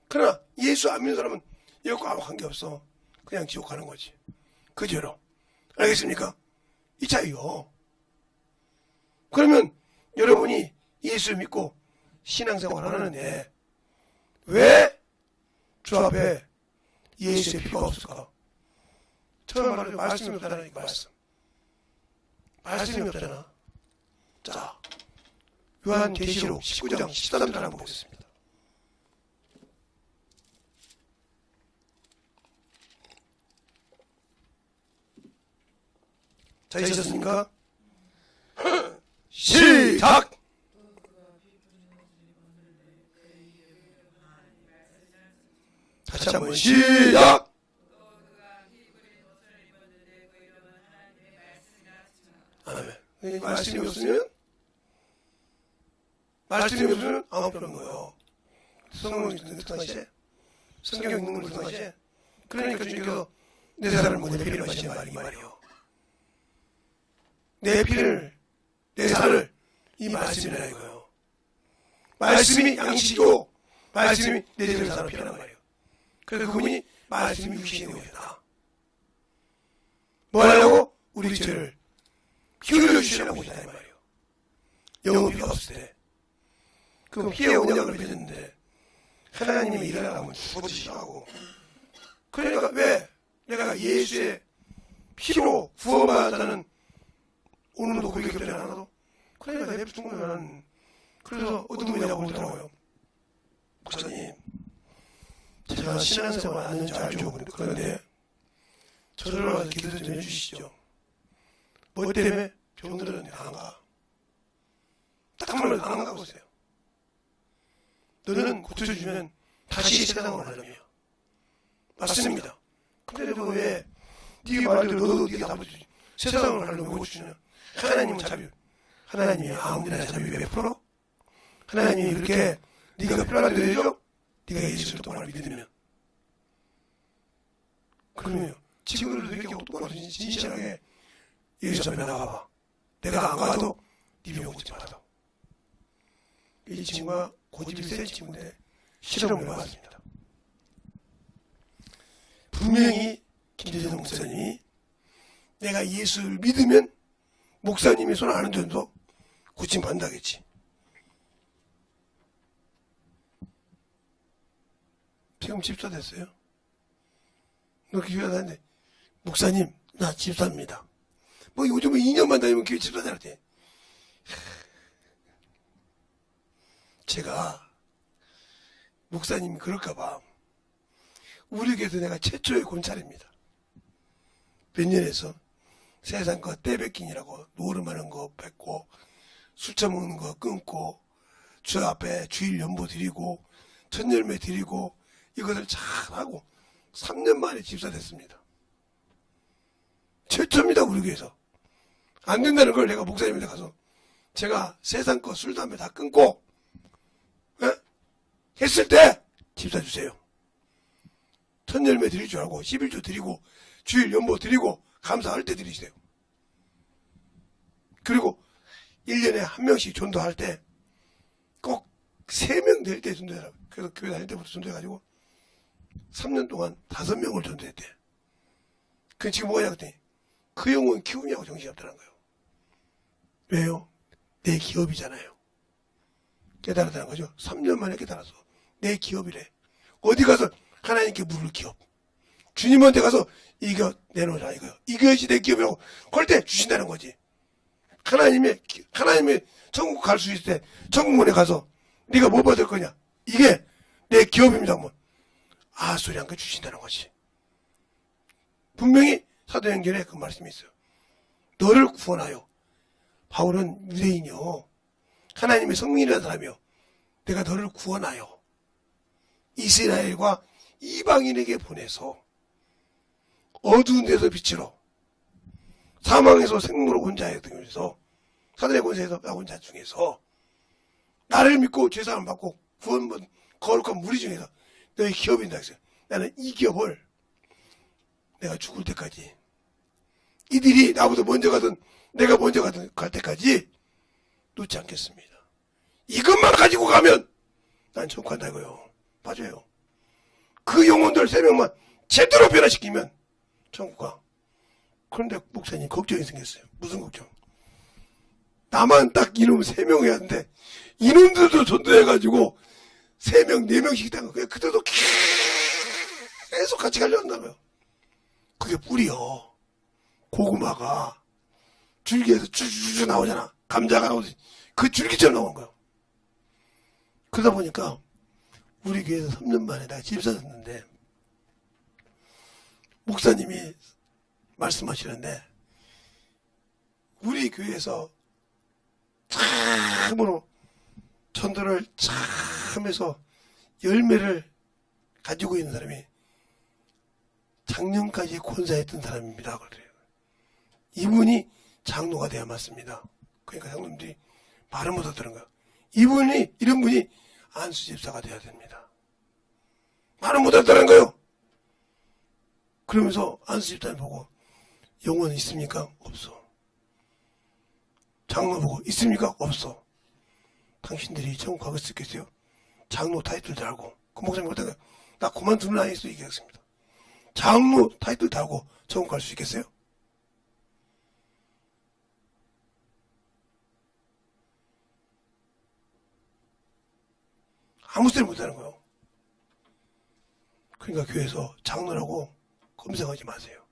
그러나 예수 안 믿는 사람은 이것과 아무 관계없어. 그냥 지옥 가는 거지. 그대로. 알겠습니까? 이 차이요. 그러면 여러분이 예수 믿고 신앙생활을 하는데 왜 주 앞에 예수의 피가 없을까? 처음 말하죠. 말씀이 없다니까. 말씀이 없잖아. 자, 요한계시록 19장 13절 한번 보겠습니다. 자, 있었습니까? 시작! 같이 한번 시작! 아멘. 말씀이 없으면 아무 필요 없는 거예요. 성경이 등장하시에 성경이 있는 걸 등장하시에 그러니까 주님께서 내 살을 먹고 내 피를 마시는 말이 이 말이에요. 내 피를, 내 살을 이 말씀이라 이거예요. 말씀이 양식이고 말씀이 내 죄를 사는 피라는 말이에요. 그래서 그분이 말씀이 육신이 되었다. 뭐 하려고? 우리 죄를 피 흘려주시려고 하시다 이 말이에요. 영혼 피가 없을 때 그 피의 언약을 맺었는데 하나님이 일하라면 죽어지시라고 하고 그러니까 왜? 내가 예수의 피로 구원받았다는 오늘도 그렇게 겹치지 않아도 그러니까 내 충분히 나는 그래서 어떤 분이라고 그러더라고요. 목사님 제가 신앙생활 안 하는지 알죠. 그런데 저를 와서 기도 좀 해주시죠. 뭐 때문에? 병들었는데 안 가. 딱 한마디로 안 가고 있어요. 너는 고쳐주면 다시 세상으로 가려며. 맞습니다. 근데 너 왜 네가 말대로 너도 네가 답해주지. 세상으로 가려면 왜 고쳐주냐. 하나님은 자비. 하나님이 아무데나 자비 왜 풀어? 하나님이 그렇게 네가 필요한 데 해줘? 네가 예수를 똑바로 믿으면. 그러면 지금도 이렇게 똑바로 진실하게 예수 앞에 나가봐. 내가 안 가도 네 병 오지 말아도. 이 친구가 고집이 센 친구인데 실험을 해봤습니다. 분명히 김재정 목사님이 내가 예수를 믿으면 목사님이 손 안 얹어도 고침받는다겠지. 지금 집사 됐어요. 너 교회 다니는데 목사님 나 집사입니다. 뭐 요즘은 2년만 다니면 교회 집사 되는데 제가 목사님이 그럴까봐 우리 교회에서 내가 최초의 권찰입니다. 몇 년에서 세상 거 떼뱉기니라고 노름하는 거 뱉고 술 처먹는 거 끊고 주 앞에 주일 연보 드리고 천열매 드리고 이것을 잘 하고 3년 만에 집사 됐습니다. 최초입니다. 우리 교회에서. 안 된다는 걸 내가 목사님한테 가서 제가 세상 거 술 담배 다 끊고 했을 때 집사 주세요. 천열매 드릴 줄 알고 11조 드리고 주일 연보 드리고 감사할 때 드리세요. 그리고 1년에 한 명씩 전도할 때 꼭 3명 될 때 전도해라. 그래서 교회 다닐 때부터 전도해가지고 3년 동안 5명을 전도했대. 그 지금 뭐냐 그랬더니 그 영혼 키우냐고 정신이 없다는 거예요. 왜요? 내 기업이잖아요. 깨달았다는 거죠. 3년 만에 깨달았어. 내 기업이래. 어디 가서 하나님께 물을 기업. 주님한테 가서 이거 내놓으라 이거요. 이것이 내 기업이라고 걸 때 주신다는 거지. 하나님의 천국 갈 수 있을 때 천국문에 가서 네가 뭐 받을 거냐. 이게 내 기업입니다. 뭐. 아 소리 한 거 주신다는 거지. 분명히 사도행전에 그 말씀이 있어요. 너를 구원하여. 바울은 유대인이요. 하나님의 성민이라는 사람이요. 내가 너를 구원하여 이스라엘과 이방인에게 보내서 어두운 데서 빛으로 사망에서 생물로 온 자에 등에서 사단의 권세에서 나온 자 중에서 나를 믿고 죄사함을 받고 구원받은 거룩한 무리 중에서 너의 기업이다 했어요. 나는 이 기업을 내가 죽을 때까지 이들이 나보다 먼저 가든 내가 먼저 가든 갈 때까지 놓지 않겠습니다. 이것만 가지고 가면 난 천국 간다 이거요. 맞아요. 그 영혼들 3명만 제대로 변화시키면 천국 가. 그런데 목사님 걱정이 생겼어요. 무슨 걱정? 나만 딱 이놈 3명 해야 하는데 이놈들도 전도해가지고 3명, 4명씩 있다는 거예요. 그들도 계속 같이 가려고 한다고요. 그게 뿌리요. 고구마가 줄기에서 쭈쭈쭈 나오잖아. 감자가 나오듯이 그 줄기처럼 나오는 거예요. 그러다 보니까 우리 교회에서 3년 만에 내가 집사 됐는데 목사님이 말씀하시는데 우리 교회에서 참으로 전도를 참 해서 열매를 가지고 있는 사람이 작년까지 권사했던 사람입니다. 그래요. 이분이 장로가 돼야 맞습니다. 그러니까 장로님들이 말을 못 듣는 거예요. 이런 분이 안수 집사가 돼야 됩니다. 말을 못 듣는 거예요. 그러면서 안수 집사님 보고 영혼 있습니까? 없어. 장로 보고 있습니까? 없어. 당신들이 천국 가고 수 있겠어요? 장로 타이틀 달고 그 목사님 어떻게 나 그만두는 아이에서 얘기했습니다. 장로 타이틀 달고 천국 갈 수 있겠어요? 아무 소리 못하는 거예요. 그러니까 교회에서 장로라고 검색하지 마세요.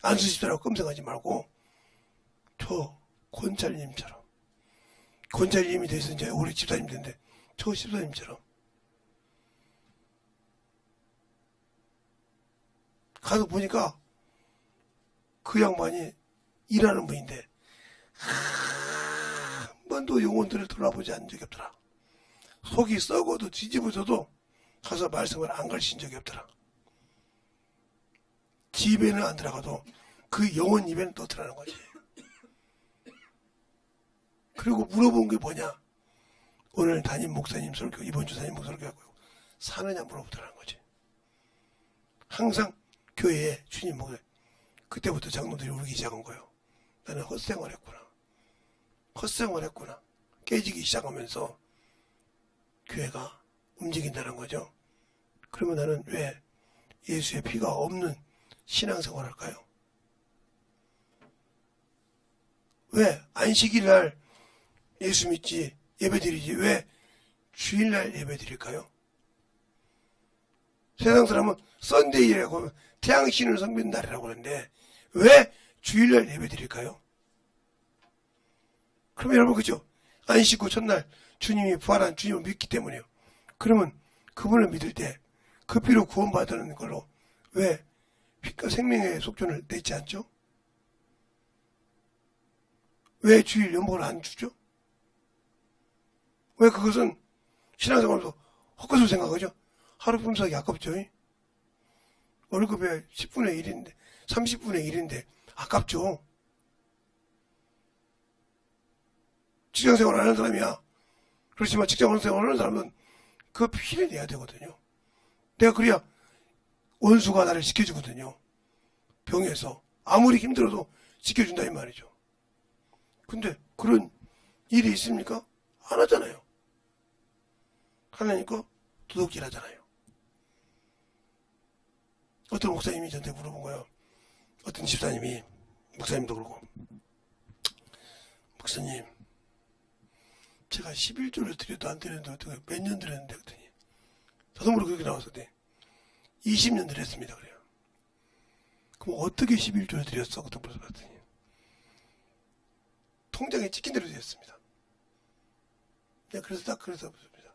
안수집사라고 검색하지 말고 저 권찰님처럼 권찰님이 돼서 이제 우리 집사님 됐는데 저 집사님처럼 가서 보니까 그 양반이 일하는 분인데 한 번도 영혼들을 돌아보지 않은 적이 없더라. 속이 썩어도 뒤집어져도 가서 말씀을 안 가르친 적이 없더라. 집에는 안 들어가도 그 영혼 입에는 또 들어가는 거지. 그리고 물어본 게 뭐냐? 오늘 담임 목사님 설교, 이번 주 담임 목사 설교하고 사느냐 물어보더라는 거지. 항상 교회에 주님 목사 그때부터 장로들이 울기 시작한 거예요. 나는 헛생활했구나. 헛생활했구나. 깨지기 시작하면서 교회가 움직인다는 거죠. 그러면 나는 왜 예수의 피가 없는 신앙생활 할까요? 왜 안식일날 예수 믿지 예배드리지 왜 주일날 예배드릴까요? 세상 사람은 썬데이라고 하면 태양신을 섬기는 날이라고 하는데 왜 주일날 예배드릴까요? 그러면 여러분 그죠? 안식 후 첫날 주님이 부활한 주님을 믿기 때문에요. 그러면 그분을 믿을 때 그 피로 구원받는 걸로 왜 피가 생명의 속전을 내지 않죠? 왜 주일 연봉을 안 주죠? 왜 그것은 신앙생활도 헛것으로 생각하죠? 하루 품삯이 아깝죠? 월급의 10분의 1인데 30분의 1인데 아깝죠? 직장생활 을 하는 사람이야. 그렇지만 직장생활 을 하는 사람은 그 피를 내야 되거든요. 내가 그래야 원수가 나를 지켜주거든요. 병에서 아무리 힘들어도 지켜준다 이 말이죠. 근데 그런 일이 있습니까? 안 하잖아요. 하나님 거 도둑질 하잖아요. 어떤 목사님이 저한테 물어본 거예요. 어떤 집사님이 목사님도 그러고 목사님 제가 11조를 드려도 안 되는데 어떻게 몇 년 드렸는데 그랬더니 자동으로 그렇게 나왔었대. 20년 드렸습니다. 그래요. 그럼 어떻게 11조를 드렸어? 그때 물어봤더니 통장에 찍힌 대로 드렸습니다. 네, 그래서 딱 그래서 묻습니다.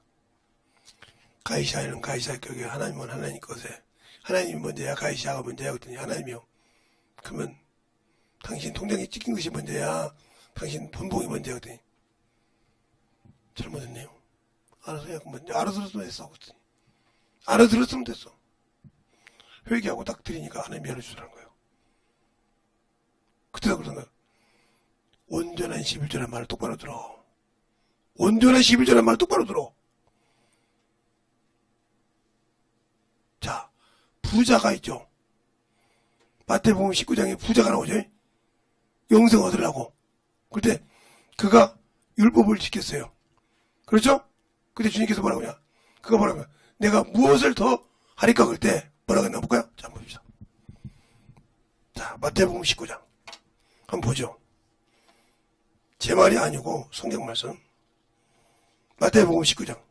가이샤에는 가이샤 격에 하나님은 하나님 것에 하나님이 먼저야 가이샤가 먼저야 그랬더니 하나님이요. 그러면 당신 통장에 찍힌 것이 먼저야 당신 본봉이 먼저야 그랬더니 잘못했네요. 알아서 해야 먼저 알아들었으면 됐어. 그랬더니 알아들었으면 됐어. 회개하고 딱 드리니까 하나님이 열어주더라는 거예요. 그때도 그런 거예요. 온전한 11조란 말을 똑바로 들어. 온전한 11조란 말을 똑바로 들어. 자, 부자가 있죠. 마태복음 19장에 부자가 나오죠. 영생 얻으려고. 그때 그가 율법을 지켰어요. 그렇죠? 그때 주님께서 뭐라고 하냐? 그가 뭐라고 하냐? 내가 무엇을 더 하리까 그럴 때 뭐라고 했나 볼까요? 자, 한번 봅시다. 자, 마태복음 19장. 한번 보죠. 제 말이 아니고 성경 말씀. 마태복음 19장.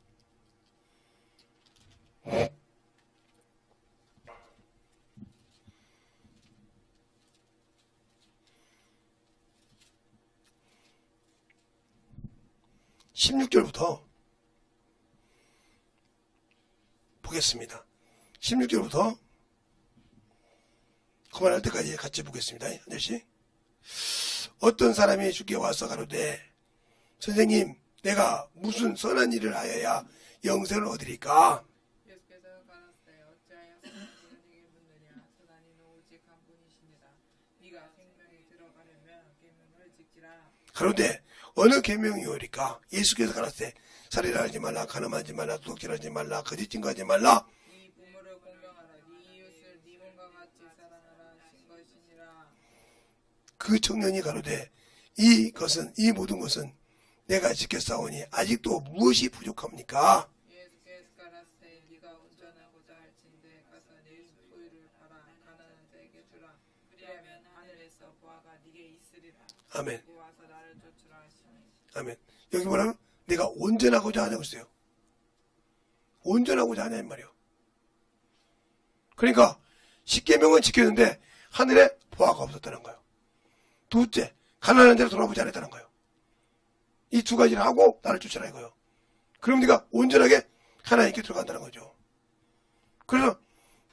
(16절부터) 보겠습니다. 16절부터 그만할 때까지 같이 보겠습니다. 한 절씩. 어떤 사람이 주께 와서 가로되 선생님 내가 무슨 선한 일을 하여야 영생을 얻으리까? 예수께서 가라사대 어찌하여 선한 일을 내게 묻느냐 선한 이는 그런데 어느 계명이오리까? 예수께서 가라사대 살인을 하지 말라, 간음하지 말라, 도둑질하지 말라, 거짓 증거하지 말라. 네 부모를 공경하라. 네 이웃을 네 몸과 같이 사랑하라 하신 것이니라. 그 청년이 가로되 이 모든 것은 내가 지켰사오니 아직도 무엇이 부족합니까? 예수께서 가라사대 네가 운전하고자 할진대 가서 네 소유를 팔아 가난한 자에게 주라. 그리하면 하늘에서 보화가 네게 있으리라. 아멘. 그리고 와서 나를 쫓으라 하시니. 아멘. 여기 뭐라면 내가 온전하고자 하냐고 했어요. 온전하고자 하냐 이 말이요. 그러니까 10계명은 지켰는데 하늘에 보화가 없었다는 거예요. 둘째, 가난한 데로 돌아보지 않았다는 거예요. 이 두 가지를 하고 나를 쫓아라 이거예요. 그럼 네가 온전하게 하나님께 들어간다는 거죠. 그래서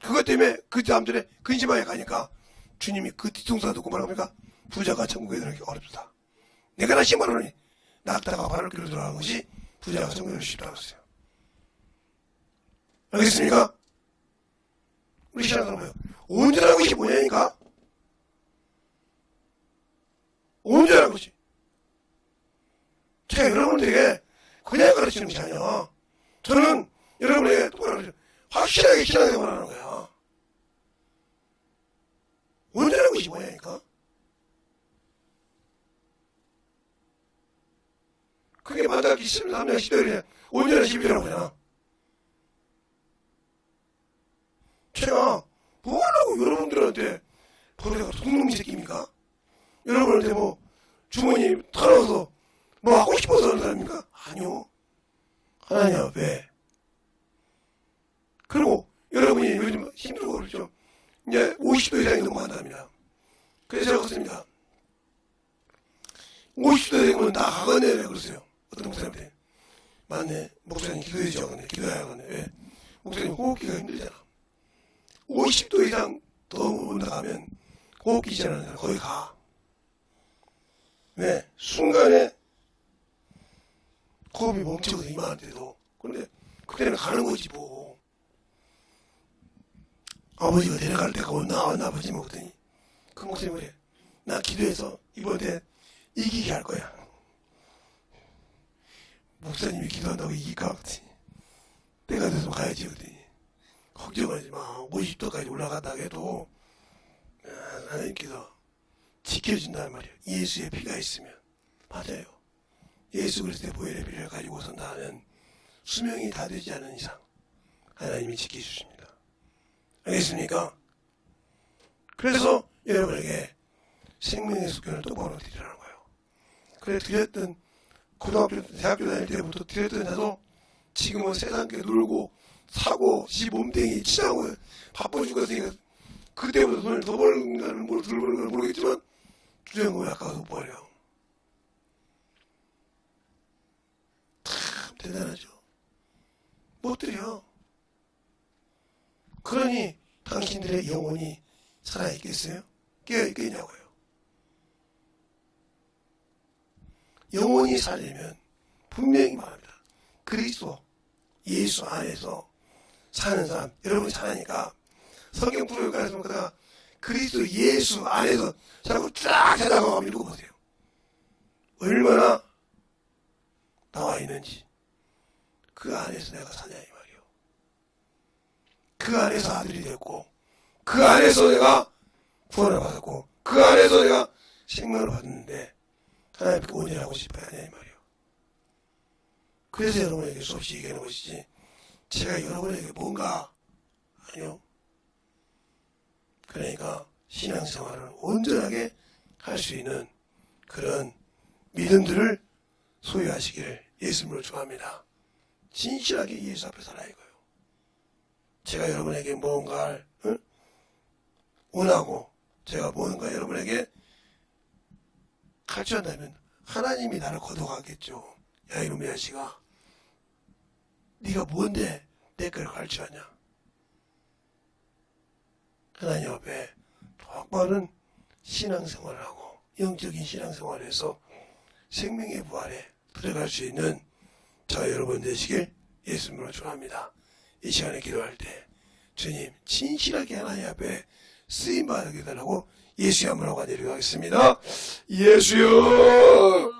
그것 때문에 그 다음 절에 근심하게 가니까 주님이 그 뒤통수가 듣고 뭐라고 합니까? 부자가 천국에 들어가기 어렵다. 내가 다시 말하노니 낙타가 바람을 길로 들어가는 것이 부자가 천국에 들어가기 쉽다고 했어요. 알겠습니까? 우리 신앙은 뭐예요? 온전한 것이 뭐냐니까? 온전한 것이. 제가 여러분들에게 그냥 가르치는 것이 아니야. 저는 여러분에게 똑바로 확실하게 신앙을 원하는 거야. 온전한 것이 뭐냐니까? 그게 마다기 13장 12절에 온전한 12절이라고 하잖아. 제가 뭐 하려고 여러분들한테 버려가 도둑놈 새끼입니까? 여러분한테 뭐 주머니 털어서 뭐 하고 싶어서 하는 사람입니까? 아니요. 하나님 앞에. 그리고 여러분이 요즘 힘들고 그렇죠. 이제 50도 이상이 넘어간답니다. 그래서 제가 그렇습니다. 50도 되면 다 가거네 그러세요. 어떤 목사님한테. 맞네. 목사님 기도해줘. 근데 기도해야겠네. 왜? 목사님 호흡기가 힘들잖아. 50도 이상 더 올라가면 호흡기 지나는 사람 거기 가. 왜? 순간에 호흡이 멈추거든 이만한데도. 그런데 그때는 가는 거지 뭐. 아버지가 데려갈 때가 왔나 아버지 먹더니 그 목사님 그래. 나 기도해서 이번에 이기게 할 거야. 목사님이 기도한다고 이길까? 그랬더니 때가 돼서 가야지. 그랬더니 걱정하지 마. 50도까지 올라간다 해도 하나님께서 지켜준다는 말이에요. 예수의 피가 있으면. 맞아요. 예수 그리스도의 보혈의 피를 가지고 선다는 수명이 다 되지 않은 이상 하나님이 지켜주십니다. 알겠습니까? 그래서 여러분에게 생명의 숙련을 똑바로 드리라는 거예요. 그래 드렸던 고등학교, 대학교 다닐 때부터 드렸던 나도 지금은 세상에 놀고 사고 지 몸뚱이 치하고 바빠 죽었으니까 그때보다 돈을 더 벌는가는 뭘 덜 벌는가 모르겠지만 주장은 아까워서 못 벌어요. 참 대단하죠. 못 드려. 그러니 당신들의 영혼이 살아있겠어요? 깨어있겠냐고요. 영혼이 살려면 분명히 말합니다. 그리스도 예수 안에서 사는 사람, 여러분이 잘하니까 성경 프로그램에서 그다가 그리스도 예수 안에서 자꾸 쫙 찾아가고 읽어보세요. 얼마나 나와 있는지. 그 안에서 내가 사냐 이 말이요. 그 안에서 아들이 됐고, 그 안에서 내가 구원을 받았고, 그 안에서 내가 생명을 받았는데 하나님께 온전하고 싶어야 하냐 이 말이요. 그래서 여러분에게 수없이 얘기하는 것이지 제가 여러분에게 뭔가 아니요. 그러니까 신앙생활을 온전하게 할 수 있는 그런 믿음들을 소유하시기를 예수님으로 축원합니다. 진실하게 예수 앞에 살아 이거요. 제가 여러분에게 뭔가를 원하고 제가 뭔가 여러분에게 가르쳐한다면 하나님이 나를 거둬가겠죠. 야 이놈의 자식아, 네가 뭔데 내 걸 가르쳐하냐. 하나님 앞에 똑바른 신앙생활을 하고 영적인 신앙생활에서 생명의 부활에 들어갈 수 있는 저 여러분 되시길 예수님으로 축원합니다. 이 시간에 기도할 때 주님 진실하게 하나님 앞에 쓰임받게 해달라고 예수의 한번 간절히 하겠습니다. 예수여.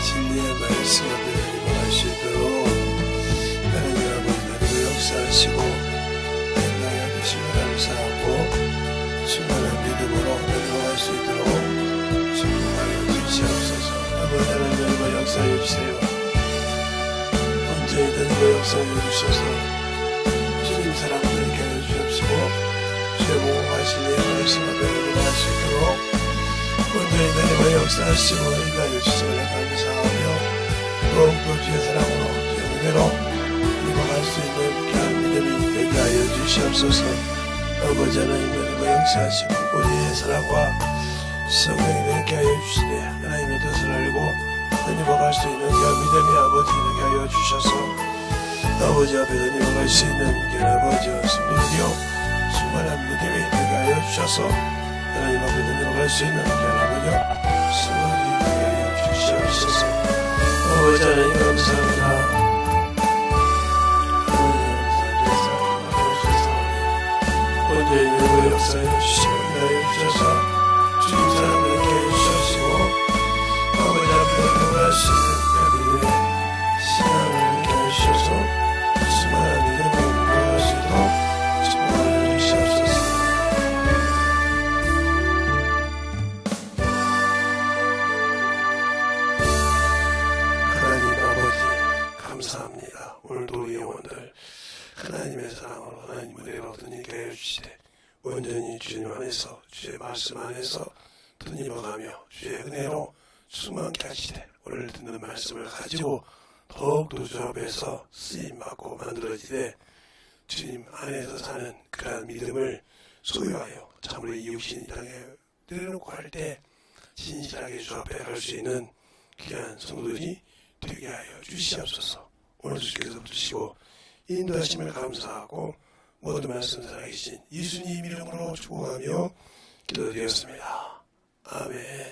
진리의 말씀 앞에 임할 수 있도록 하나님 아버지 역사하시고 행하여 주시면 감사하고 충만한 믿음으로 행동할 수 있도록 축복하여 주시옵소서. 아버지 하나님 역사해 주세요. 언제 이든지 역사해 주셔서 주님 사랑을 깨워 주옵시고 주의 보호하신 이 말씀 앞에 임할 수 있도록 온전히 하나님의 역사하시고 인도하여 주심을 감사하며 더욱더 주의 사랑으로 주의 은혜로 입어갈 수 있는 귀한 믿음이 되게 하여 주시옵소서. 아버지 하나님의 역사하시고 우리의 사랑과 성령이 되게 하여 주시되 하나님의 뜻을 알고 입어갈 수 있는 귀한 믿음이 아버지 되게 하여 주셔서 아버지 앞에 입어갈 수 있는 귀한 아버지 승리되어 충만한 믿음이 되게 하여 주셔서 하나님 앞에 내려갈 수 있는 하나님 승리하게 하여 주시옵소서. 아버지 하나님 감사합니다. 온전히 역사해 주시고 인도해 주셔서 주님 사랑을 있게 해주시고 아버지 앞에 내려갈 수 있는 우리의 신앙을 있게 해주셔서 수많은 믿음을 이루어갈 수 있도록 축복하여 주시옵소서. 감사합니다. 오늘도 우리 영혼들 하나님의 사랑으로 하나님 은혜로 덧입게 해주시되 온전히 주님 안에서 주의 말씀 안에서 덧입어가며 주의 은혜로 충만케 하시되 오늘 듣는 말씀을 가지고 더욱더 주 앞에서 쓰임받고 만들어지되 주님 안에서 사는 그러한 믿음을 소유하여 참으로 이웃인 이 땅에 내려놓고 할 때 진실하게 주 앞에 갈 수 있는 귀한 성도들이 되게 하여 주시옵소서. 오늘 주께서 붙으시고 인도하심을 감사하고 모든 말씀 살아계신 예수님 이름으로 축복하며 기도드렸습니다. 아멘.